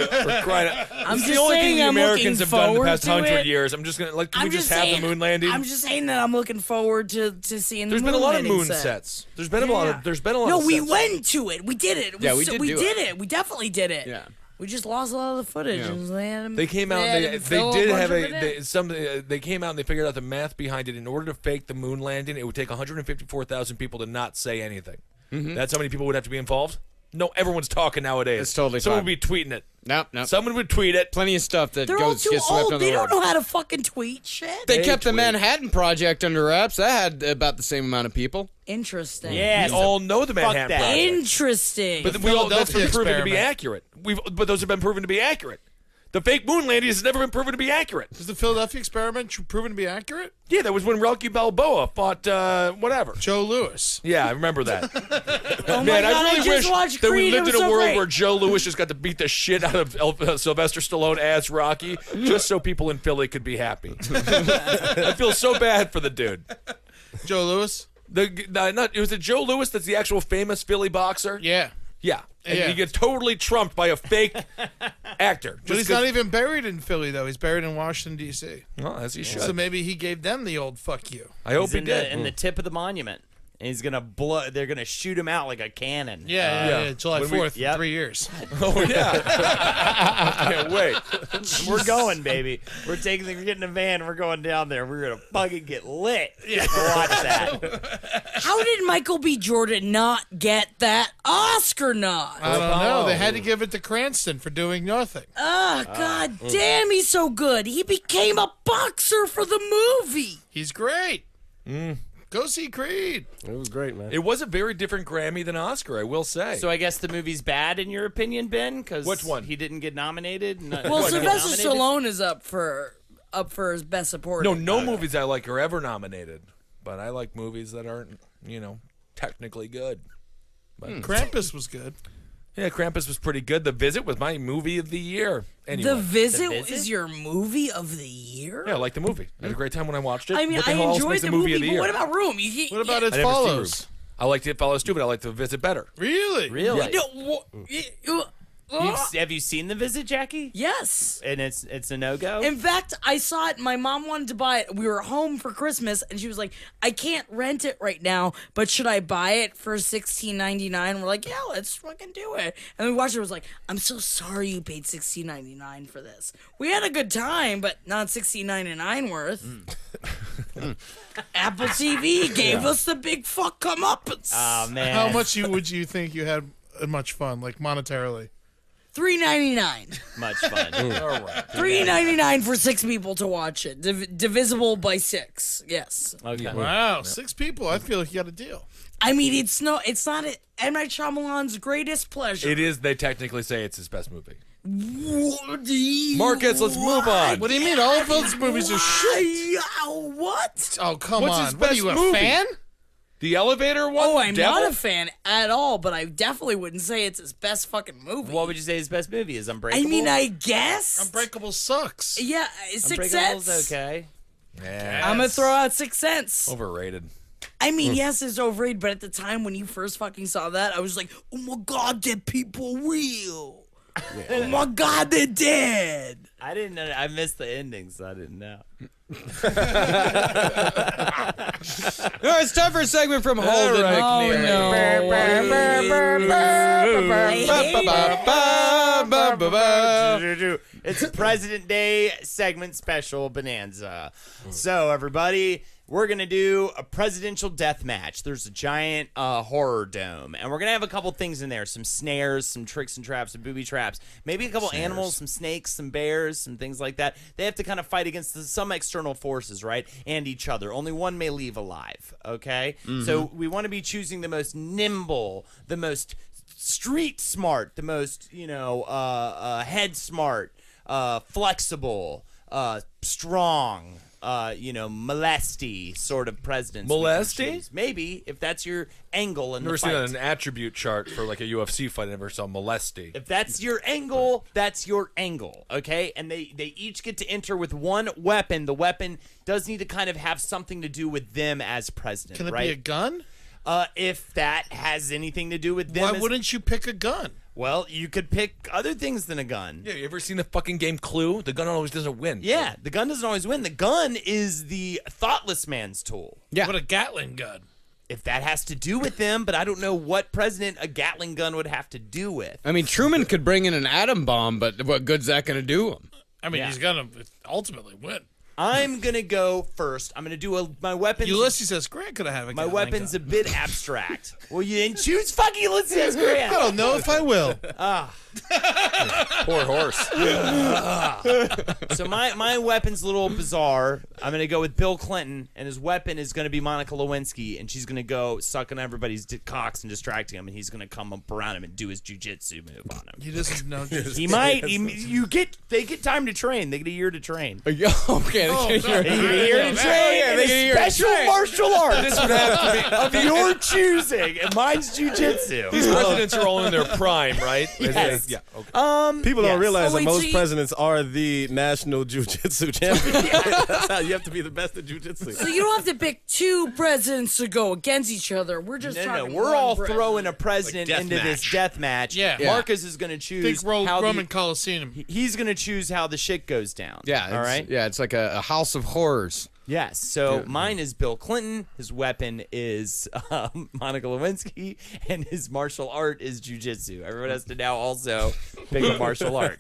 I'm it's just the only saying thing the I'm Americans have done in the looking past forward to 100 it. years. I'm just gonna like. Can I'm we just just have saying- the moon landing? I'm just saying that I'm looking forward to seeing. There's the been moon a lot of landing moon set. sets. There's been a lot of. There's been a lot. No, of we sets. went to it. We did it. Yeah, we did did it. We definitely did it. Yeah. We just lost a lot of the footage. Yeah. And They came out. had They to fill did bunch have of a. it in. They came out and they figured out the math behind it. In order to fake the moon landing, it would take 154,000 people to not say anything. Mm-hmm. That's how many people would have to be involved. No, everyone's talking nowadays. It's totally Someone fine. would be tweeting it. Nope. Someone would tweet it. Plenty of stuff that They're all gets too swept old. under They the don't rug. know how to fucking tweet shit. They They kept the tweet. Manhattan Project under wraps. That had about the same amount of people. Interesting. Yeah, We all know the fuck Manhattan that. Project. Interesting. But that's been Philadelphia proven to be experiment. accurate. But those have been proven to be accurate. The fake moon landing has never been proven to be accurate. Is the Philadelphia experiment proven to be accurate? Yeah, that was when Rocky Balboa fought whatever. Joe Lewis. Yeah, I remember that. Oh my Man, God, I really just wish watched that we Creed. lived It in was a so world great. where Joe Lewis just got to beat the shit out of Sylvester Stallone as Rocky, just so people in Philly could be happy. I feel so bad for the dude. Joe Lewis? Was it Joe Lewis that's the actual famous Philly boxer? Yeah. Yeah. And Yeah. he gets totally trumped by a fake actor. But he's not even buried in Philly, though. He's buried in Washington, D.C. Well, as he should. So maybe he gave them the old fuck you. I hope He's he in did. in the tip of the monument. And he's gonna blow. They're gonna shoot him out like a cannon. Yeah. July When we- 4th, Yep. 3 years. Oh, yeah. I can't wait. We're going, baby. We're getting a van. And we're going down there. We're gonna fucking get lit. Yeah, watch that. How did Michael B. Jordan not get that Oscar nod? I don't know. They had to give it to Cranston for doing nothing. God damn, he's so good. He became a boxer for the movie. He's great. Go see Creed. It was great, man. It was a very different Grammy than Oscar, I will say. So I guess the movie's bad in your opinion, Ben? Because Which one? He didn't get nominated. Well, Sylvester Stallone is up for his best supporting. No movies I like are ever nominated, but I like movies that aren't, technically good. But Krampus was good. yeah, Krampus was pretty good. The Visit was my movie of the year. Anyway. The Visit Visit? is your movie of the year? Yeah, I like the movie. I had a great time when I watched it. I mean, what the I hell else enjoyed makes the a movie of movie, the but year? what about Room? What about It I never seen Follows? Room. I liked It Follows too, but I like The Visit better. Really? Really? No, Have you seen The Visit, Jackie? yes. And it's a no-go? In fact, I saw it. My mom wanted to buy it. We were home for Christmas, and she was like, "I can't rent it right now, but should I buy it for $16.99?" We're like, "Yeah, let's fucking do it." And we watched it. It was like, "I'm so sorry you paid $16.99 for this. We had a good time, but not $16.99 worth." Apple TV gave us the big fuck comeuppance. Oh, man. How much would you think you had much fun, like monetarily? $3.99. Much fun. All right. $3.99 for 6 people to watch it. Divisible by 6. Yes. Okay. Wow, 6 people. I feel like you got a deal. I mean, it's not M. Night Shyamalan's greatest pleasure. It is. They technically say it's his best movie. What do you Marcus, let's move on. What do you mean? All of those movies are shit. What? Oh, come What's on. his What are best you, a movie? fan? The Elevator one? Oh, I'm Devil? not a fan at all, but I definitely wouldn't say it's his best fucking movie. What would you say his best movie is? I Unbreakable? mean, I guess. Unbreakable sucks. Yeah, Sixth Unbreakable's Sense. okay. Yeah. I'm gonna throw out Sixth Sense. Overrated. I mean, yes, it's overrated, but at the time when you first fucking saw that, I was like, oh my god, they're people real. Oh my god, they're dead. I didn't know. I missed the ending, so I didn't know. All right, it's time for a segment from Holden McNeely. It's President Day segment special bonanza. So everybody, we're gonna do a presidential death match. There's a giant horror dome, and we're gonna have a couple things in there: some snares, some tricks and traps, some booby traps, maybe a couple animals, some snakes, some bears, some things like that. They have to kind of fight against some external forces, right, and each other. Only one may leave alive. Okay, so we want to be choosing the most nimble, the most street smart, the most head smart, flexible, strong, molesty sort of presidents. Molesty? Maybe, if that's your angle in Never the seen fight. an attribute chart for like a UFC fight. I never saw molesty. If that's your angle, that's your angle, okay? And they each get to enter with one weapon. The weapon does need to kind of have something to do with them as president, Can it right? be a gun? If that has anything to do with them. Why wouldn't you pick a gun? Well, you could pick other things than a gun. Yeah, you ever seen the fucking game Clue? The gun always doesn't win. Yeah, the gun doesn't always win. The gun is the thoughtless man's tool. Yeah. What a Gatling gun. If that has to do with them, but I don't know what president a Gatling gun would have to do with. I mean, Truman could bring in an atom bomb, but what good's that going to do him? I mean, Yeah. he's gonna ultimately win. I'm going to go first. I'm going to do my weapons. Ulysses S. Grant could have a My Gatling weapon's gun. a bit abstract. Well, you didn't choose fucking Ulysses S. Grant. I don't know if I will. Poor horse. So my weapon's a little bizarre. I'm going to go with Bill Clinton, and his weapon is going to be Monica Lewinsky, and she's going to go sucking everybody's cocks and distracting him, and he's going to come up around him and do his jujitsu move on him. He doesn't know. He might. They get time to train. They get a year to train. Okay, They get a year to train. Yeah, and they a get a year to special train. martial art. This would have to be of your choosing, and mine's jujitsu. These presidents are all in their prime, right? Yes. Yeah. Okay. People don't realize Oh, that wait, most so you- presidents are the national jiu-jitsu champion. That's how you have to be the best at jiu-jitsu. So you don't have to pick two presidents to go against each other. We're just No, talking we're one all president. throwing a president Like into this deathmatch. death match. Yeah. Marcus is going to choose Think how Roman the, Coliseum. he's going to choose how the shit goes down. Yeah, all right. Yeah, it's like a house of horrors. Yes. So mine is Bill Clinton. His weapon is Monica Lewinsky, and his martial art is jujitsu. Everyone has to now also pick a martial art.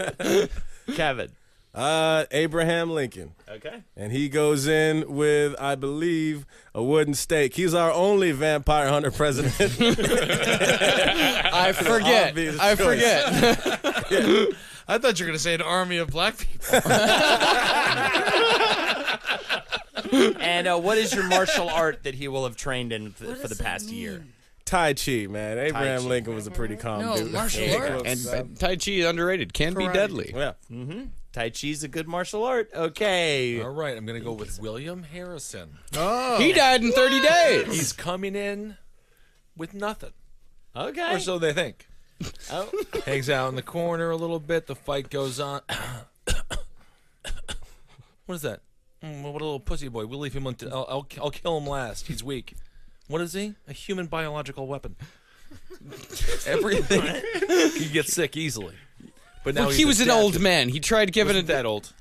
Kevin. Abraham Lincoln. Okay. And he goes in with, I believe, a wooden stake. He's our only vampire hunter president. I forget. Obvious I choice. forget. I thought you were gonna say an army of black people. And what is your martial art that he will have trained in for What the does that past mean? year? Tai Chi, man. Abraham Chi. Lincoln was a pretty calm No, dude. martial Yeah, art. close. And Tai Chi underrated. Can be Karate. deadly. Yeah. Tai Chi's a good martial art. Okay. All right, I'm going to go with William Harrison. Oh, He died in 30 days. He's coming in with nothing, Okay. or so they think. Oh. Hangs out in the corner a little bit. The fight goes on. What is that? What a little pussy boy. We'll leave him until I'll kill him last. He's weak. What is he? A human biological weapon. Everything. He gets sick easily. But now Look, he's he was an adapted. old man. He tried giving Wasn't it. that old.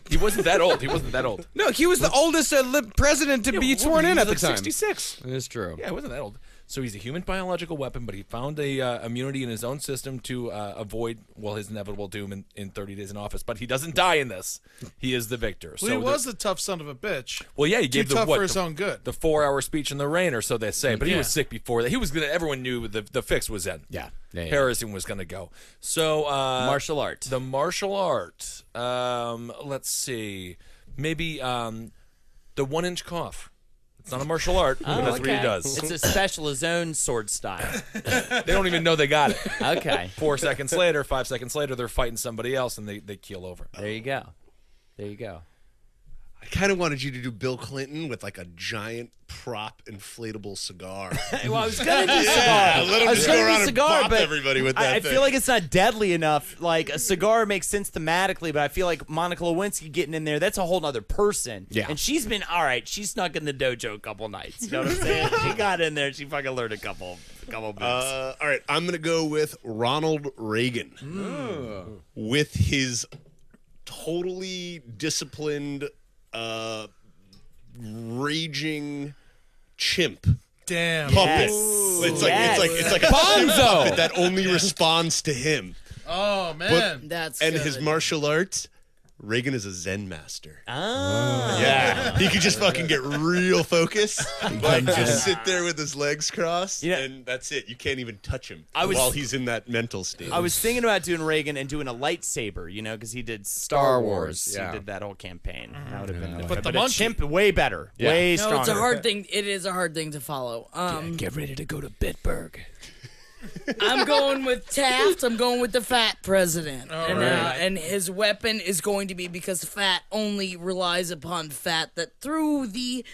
He wasn't that old. He wasn't that old. No, he was the oldest president to be sworn in He at was the like time. 66. It is true. Yeah, it wasn't that old. So he's a human biological weapon, but he found a immunity in his own system to avoid, well, his inevitable doom in 30 days in office. But he doesn't die in this. He is the victor. well, he was the tough son of a bitch. Well, yeah, he Too gave the tough what, for his the, own good. the 4-hour speech in the rain, or so they say. But he Yeah. was sick before that. He was gonna. Everyone knew the fix was in. Yeah. Harrison was gonna go. So Martial art. The martial art. Let's see. Maybe the 1-inch cough. It's not a martial art, but that's what he does. It's a special his own sword style. They don't even know they got it. Okay. 4 seconds later, 5 seconds later, they're fighting somebody else and they keel over. There you go. There you go. I kind of wanted you to do Bill Clinton with like a giant prop inflatable cigar. Well, I was gonna do cigar. let him I was just gonna go around do and cigar, bop but everybody with that I thing. feel like it's not deadly enough. Like a cigar makes sense thematically, but I feel like Monica Lewinsky getting in there—that's a whole other person. Yeah. And she's been all right. She snuck in the dojo a couple nights. You know what I'm saying? She got in there. She fucking learned a couple moves. All right, I'm gonna go with Ronald Reagan with his totally disciplined, raging chimp Damn. puppet. Yes. It's like a chimp puppet that only responds to him. Oh man. That's And good. his martial arts, Reagan is a Zen master. Ah. Yeah, he could just fucking get real focused, like just sit there with his legs crossed, Yeah. and that's it. You can't even touch him I was- while he's in that mental state. I was thinking about doing Reagan and doing a lightsaber, you know, because he did Star Wars. yeah. He did that whole campaign. That would have been But the a monkey- chimp, way better. Yeah. Way No, stronger. it's a hard thing. It is a hard thing to follow. Get ready to go to Bitburg. I'm going with Taft. I'm going with the fat president. And his weapon is going to be, because fat only relies upon fat, that through the,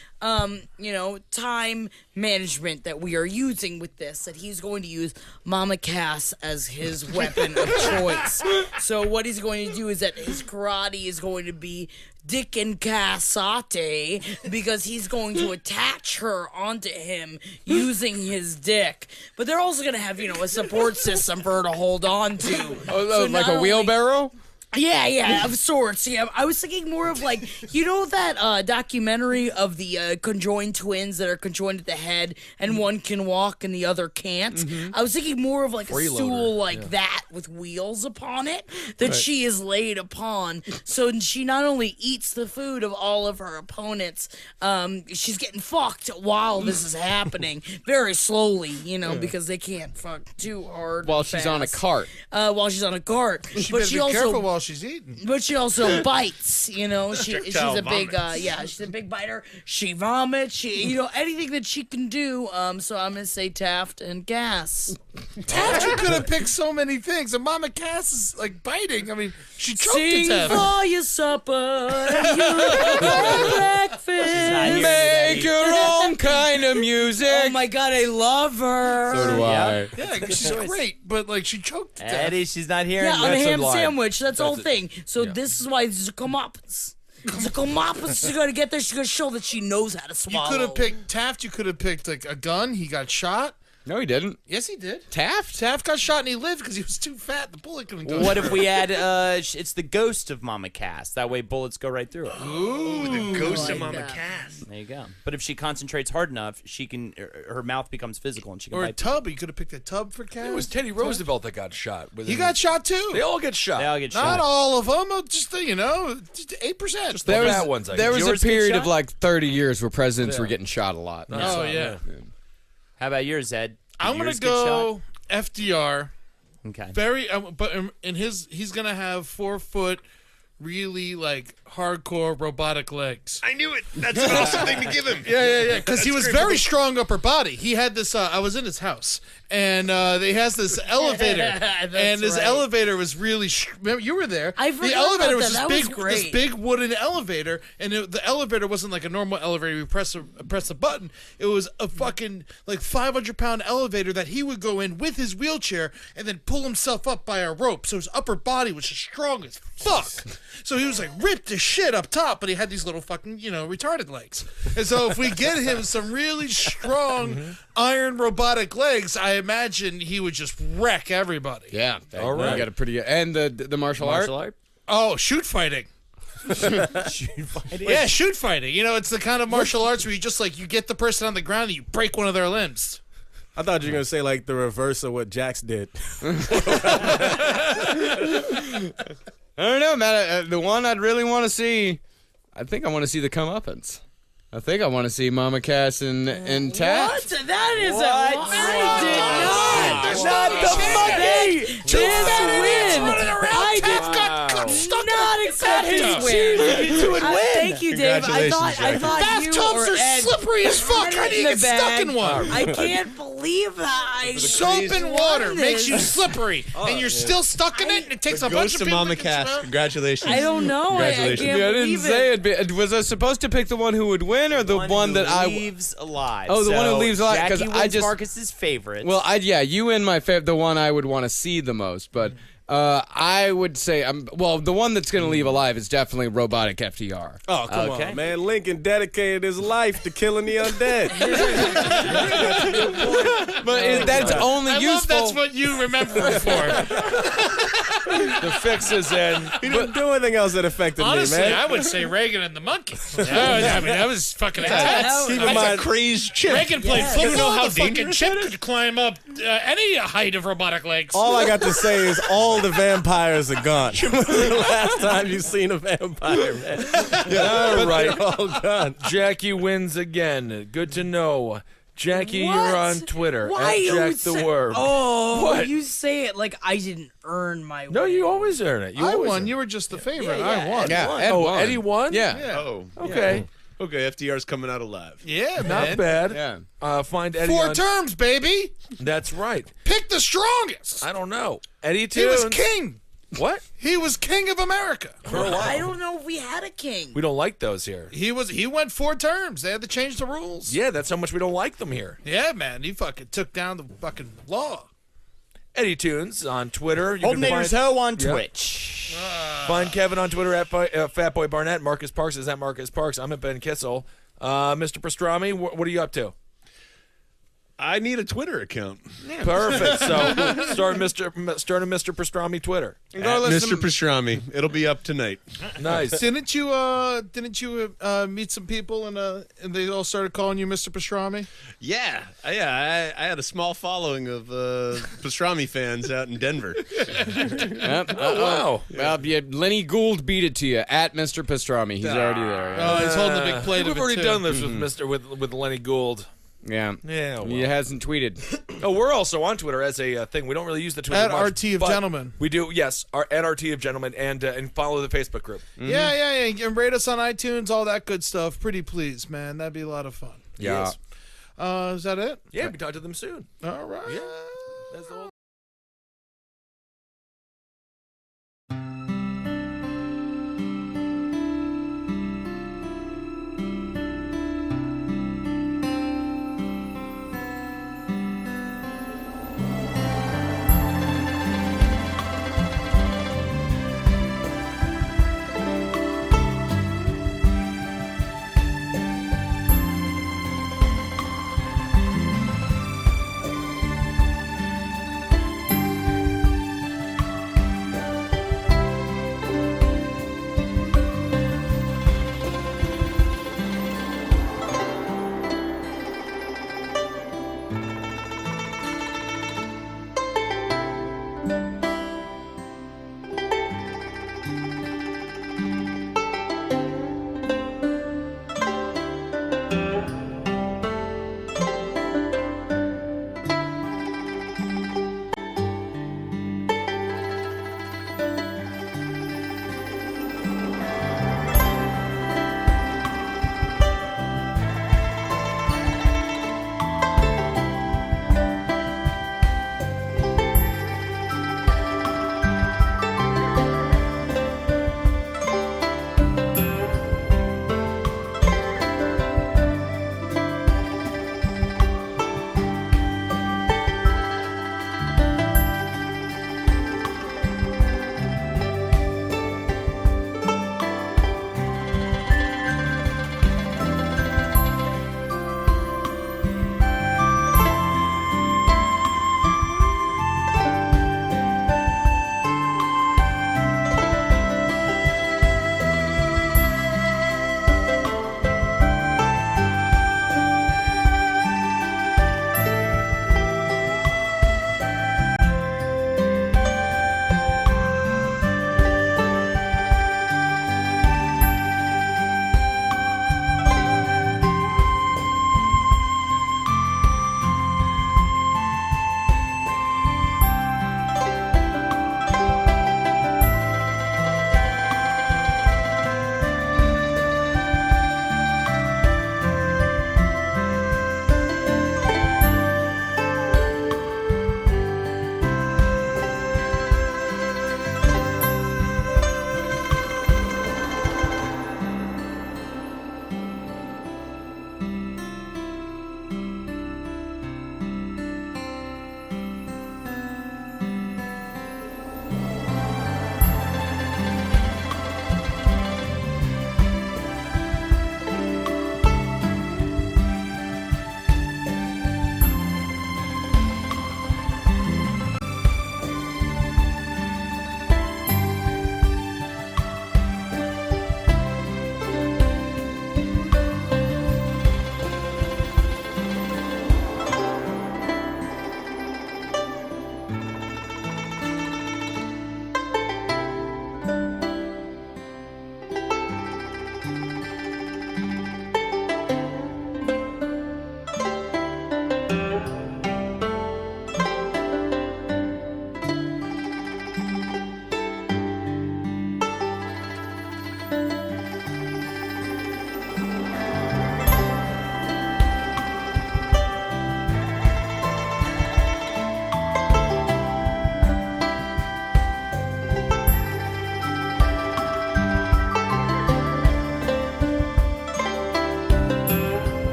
time management that we are using with this, that he's going to use Mama Cass as his weapon of choice. So what he's going to do is that his karate is going to be Dick and Cassate, because he's going to attach her onto him using his dick. But they're also going to have, a support system for her to hold on to. So like a wheelbarrow? Yeah, of sorts. Yeah, I was thinking more of like, that documentary of the conjoined twins that are conjoined at the head, and one can walk and the other can't. Mm-hmm. I was thinking more of like a stool like that with wheels upon it that she is laid upon. So she not only eats the food of all of her opponents, she's getting fucked while this is happening, very slowly, because they can't fuck too hard. While she's on a cart. While she's on a cart. She better be careful while she's eating. But she also bites, she's a big she's a big biter. She vomits, she anything that she can do. So I'm gonna say Taft and Cass. Taft, you could have picked so many things, and Mama Cass is like biting. I mean, she choked Sing to Taft. for your supper, your breakfast. Make your own kind of music. Oh my God, I love her. So do I. Yeah, she's great, but like she choked to Taft. Eddie, she's not here. Yeah, on a ham sandwich. That's the whole thing. So this is why it's a comeuppance. She's gonna get there. She's gonna show that she knows how to swallow. You could have picked Taft. You could have picked like a gun. He got shot. No, he didn't. Yes, he did. Taft? Taft got shot and he lived because he was too fat. The bullet couldn't go. What if we add? It's the ghost of Mama Cass. That way, bullets go right through it. Ooh, the ghost of Mama Cass. There you go. But if she concentrates hard enough, she can. Her mouth becomes physical, and she can. Or a bite tub. You could have picked a tub for Cass. It was Teddy Roosevelt that got shot. He got shot too. They all get shot. They all get Not shot. all of them. Just just 8%. Just the bad ones. I There guess. was a Yours get period of shot? like 30 years where presidents were getting shot a lot. Oh yeah. How about yours, Ed? Did I'm gonna yours get go FDR. shot? Okay. Very, but in he's gonna have 4 foot, really like hardcore robotic legs. I knew it. That's an awesome thing to give him. Yeah. Because he That's was great. very strong upper body. He had this. I was in his house, and he has this elevator, and his elevator was really. Remember, you were there. I forgot the elevator about was that. this That big, was great. this big wooden elevator, and the elevator wasn't like a normal elevator. You press a button. It was a fucking like 500-pound elevator that he would go in with his wheelchair and then pull himself up by a rope. So his upper body was just strong as fuck. So he was like ripped as shit up top, but he had these little fucking, retarded legs. And so if we get him some really strong iron robotic legs, I imagine he would just wreck everybody. Yeah. All right. You got a pretty and the martial art. Oh, shoot fighting. Shoot fighting. Yeah, shoot fighting. It's the kind of martial arts where you just you get the person on the ground and you break one of their limbs. I thought you were gonna say like the reverse of what Jax did. I don't know, man. The one I'd really want to see, I think I want to see the comeuppance. I think I want to see Mama Cass and Taft. What? That is I did not. Not the monkey. This win. I did not accept this win. Thank you, Dave. I thought you Bathtubs or are Ed slippery as fuck. How do you get stuck in one? I can't believe that. Soap and water makes you slippery, and you're still stuck in it, and it takes a bunch of people Mama to get you Cass. out. Congratulations. I don't know. I can't I didn't believe say it. it'd be. Was I supposed to pick the one who would win or the one that I leaves alive? Oh, the one who So leaves alive, 'cause Jackie I wins just- Marcus's favorite. Well, you and my favorite, the one I would want to see the most, but I would say, the one that's going to leave alive is definitely robotic FDR. Oh, come on, man. Lincoln dedicated his life to killing the undead. But that's only I useful. love that's what you remember it for. The fix is in. He didn't do anything else that affected Honestly, me, man. I would say Reagan and the monkey. That was fucking intense. Keep in mind, crazed chip. Reagan played You football. know how The fucking dangerous chip that is? could climb up any height of robotic legs. all I got to say is all the vampires are gone. When was the last time you seen a vampire, man? All right. They're all gone. Jackie wins again. Good to know. Jackie, you're on Twitter Why at you Jack say- the Worm. Oh, What? you say it like I didn't earn my No, win. you always earn it. You I always won. earn it. You were just the favorite. Yeah, I won. Yeah, Ed Oh, won. Eddie won? Yeah. Yeah. Oh. Okay. Okay, FDR's coming out alive. Yeah, Not man. bad. Yeah. Find Eddie 4 on... terms, baby. That's right. Pick the strongest. I don't know. Eddie He Tunes. was king. What? He was king of America. I don't know if we had a king. We don't like those here. He went 4 terms. They had to change the rules. Yeah, that's how much we don't like them here. Yeah, man. He fucking took down the fucking law. Eddie Tunes on Twitter. You Holden can find, Ho on Yeah. Twitch. Find Kevin on Twitter at Fatboy Barnett. Marcus Parks is at Marcus Parks. I'm at Ben Kissel. Mr. Pastrami, what are you up to? I need a Twitter account. Perfect. So start a Mr. Pastrami Twitter. At Mr. Pastrami. It'll be up tonight. Nice. Didn't you meet some people and they all started calling you Mr. Pastrami? Yeah. I had a small following of Pastrami fans out in Denver. Yep. Wow. Well, yeah, Lenny Gould beat it to you at Mr. Pastrami. He's already there. Oh, he's holding a big plate We've of it, already too. done this with Lenny Gould. Yeah. Yeah, well. He hasn't tweeted. Oh, we're also on Twitter as a thing. We don't really use the Twitter At much, RT of but Gentlemen. We do, yes, at RT of Gentlemen, and follow the Facebook group. Yeah. And rate us on iTunes, all that good stuff. Pretty please, man. That'd be a lot of fun. Yeah. Is that it? Yeah, we talk to them soon. All right. That's the whole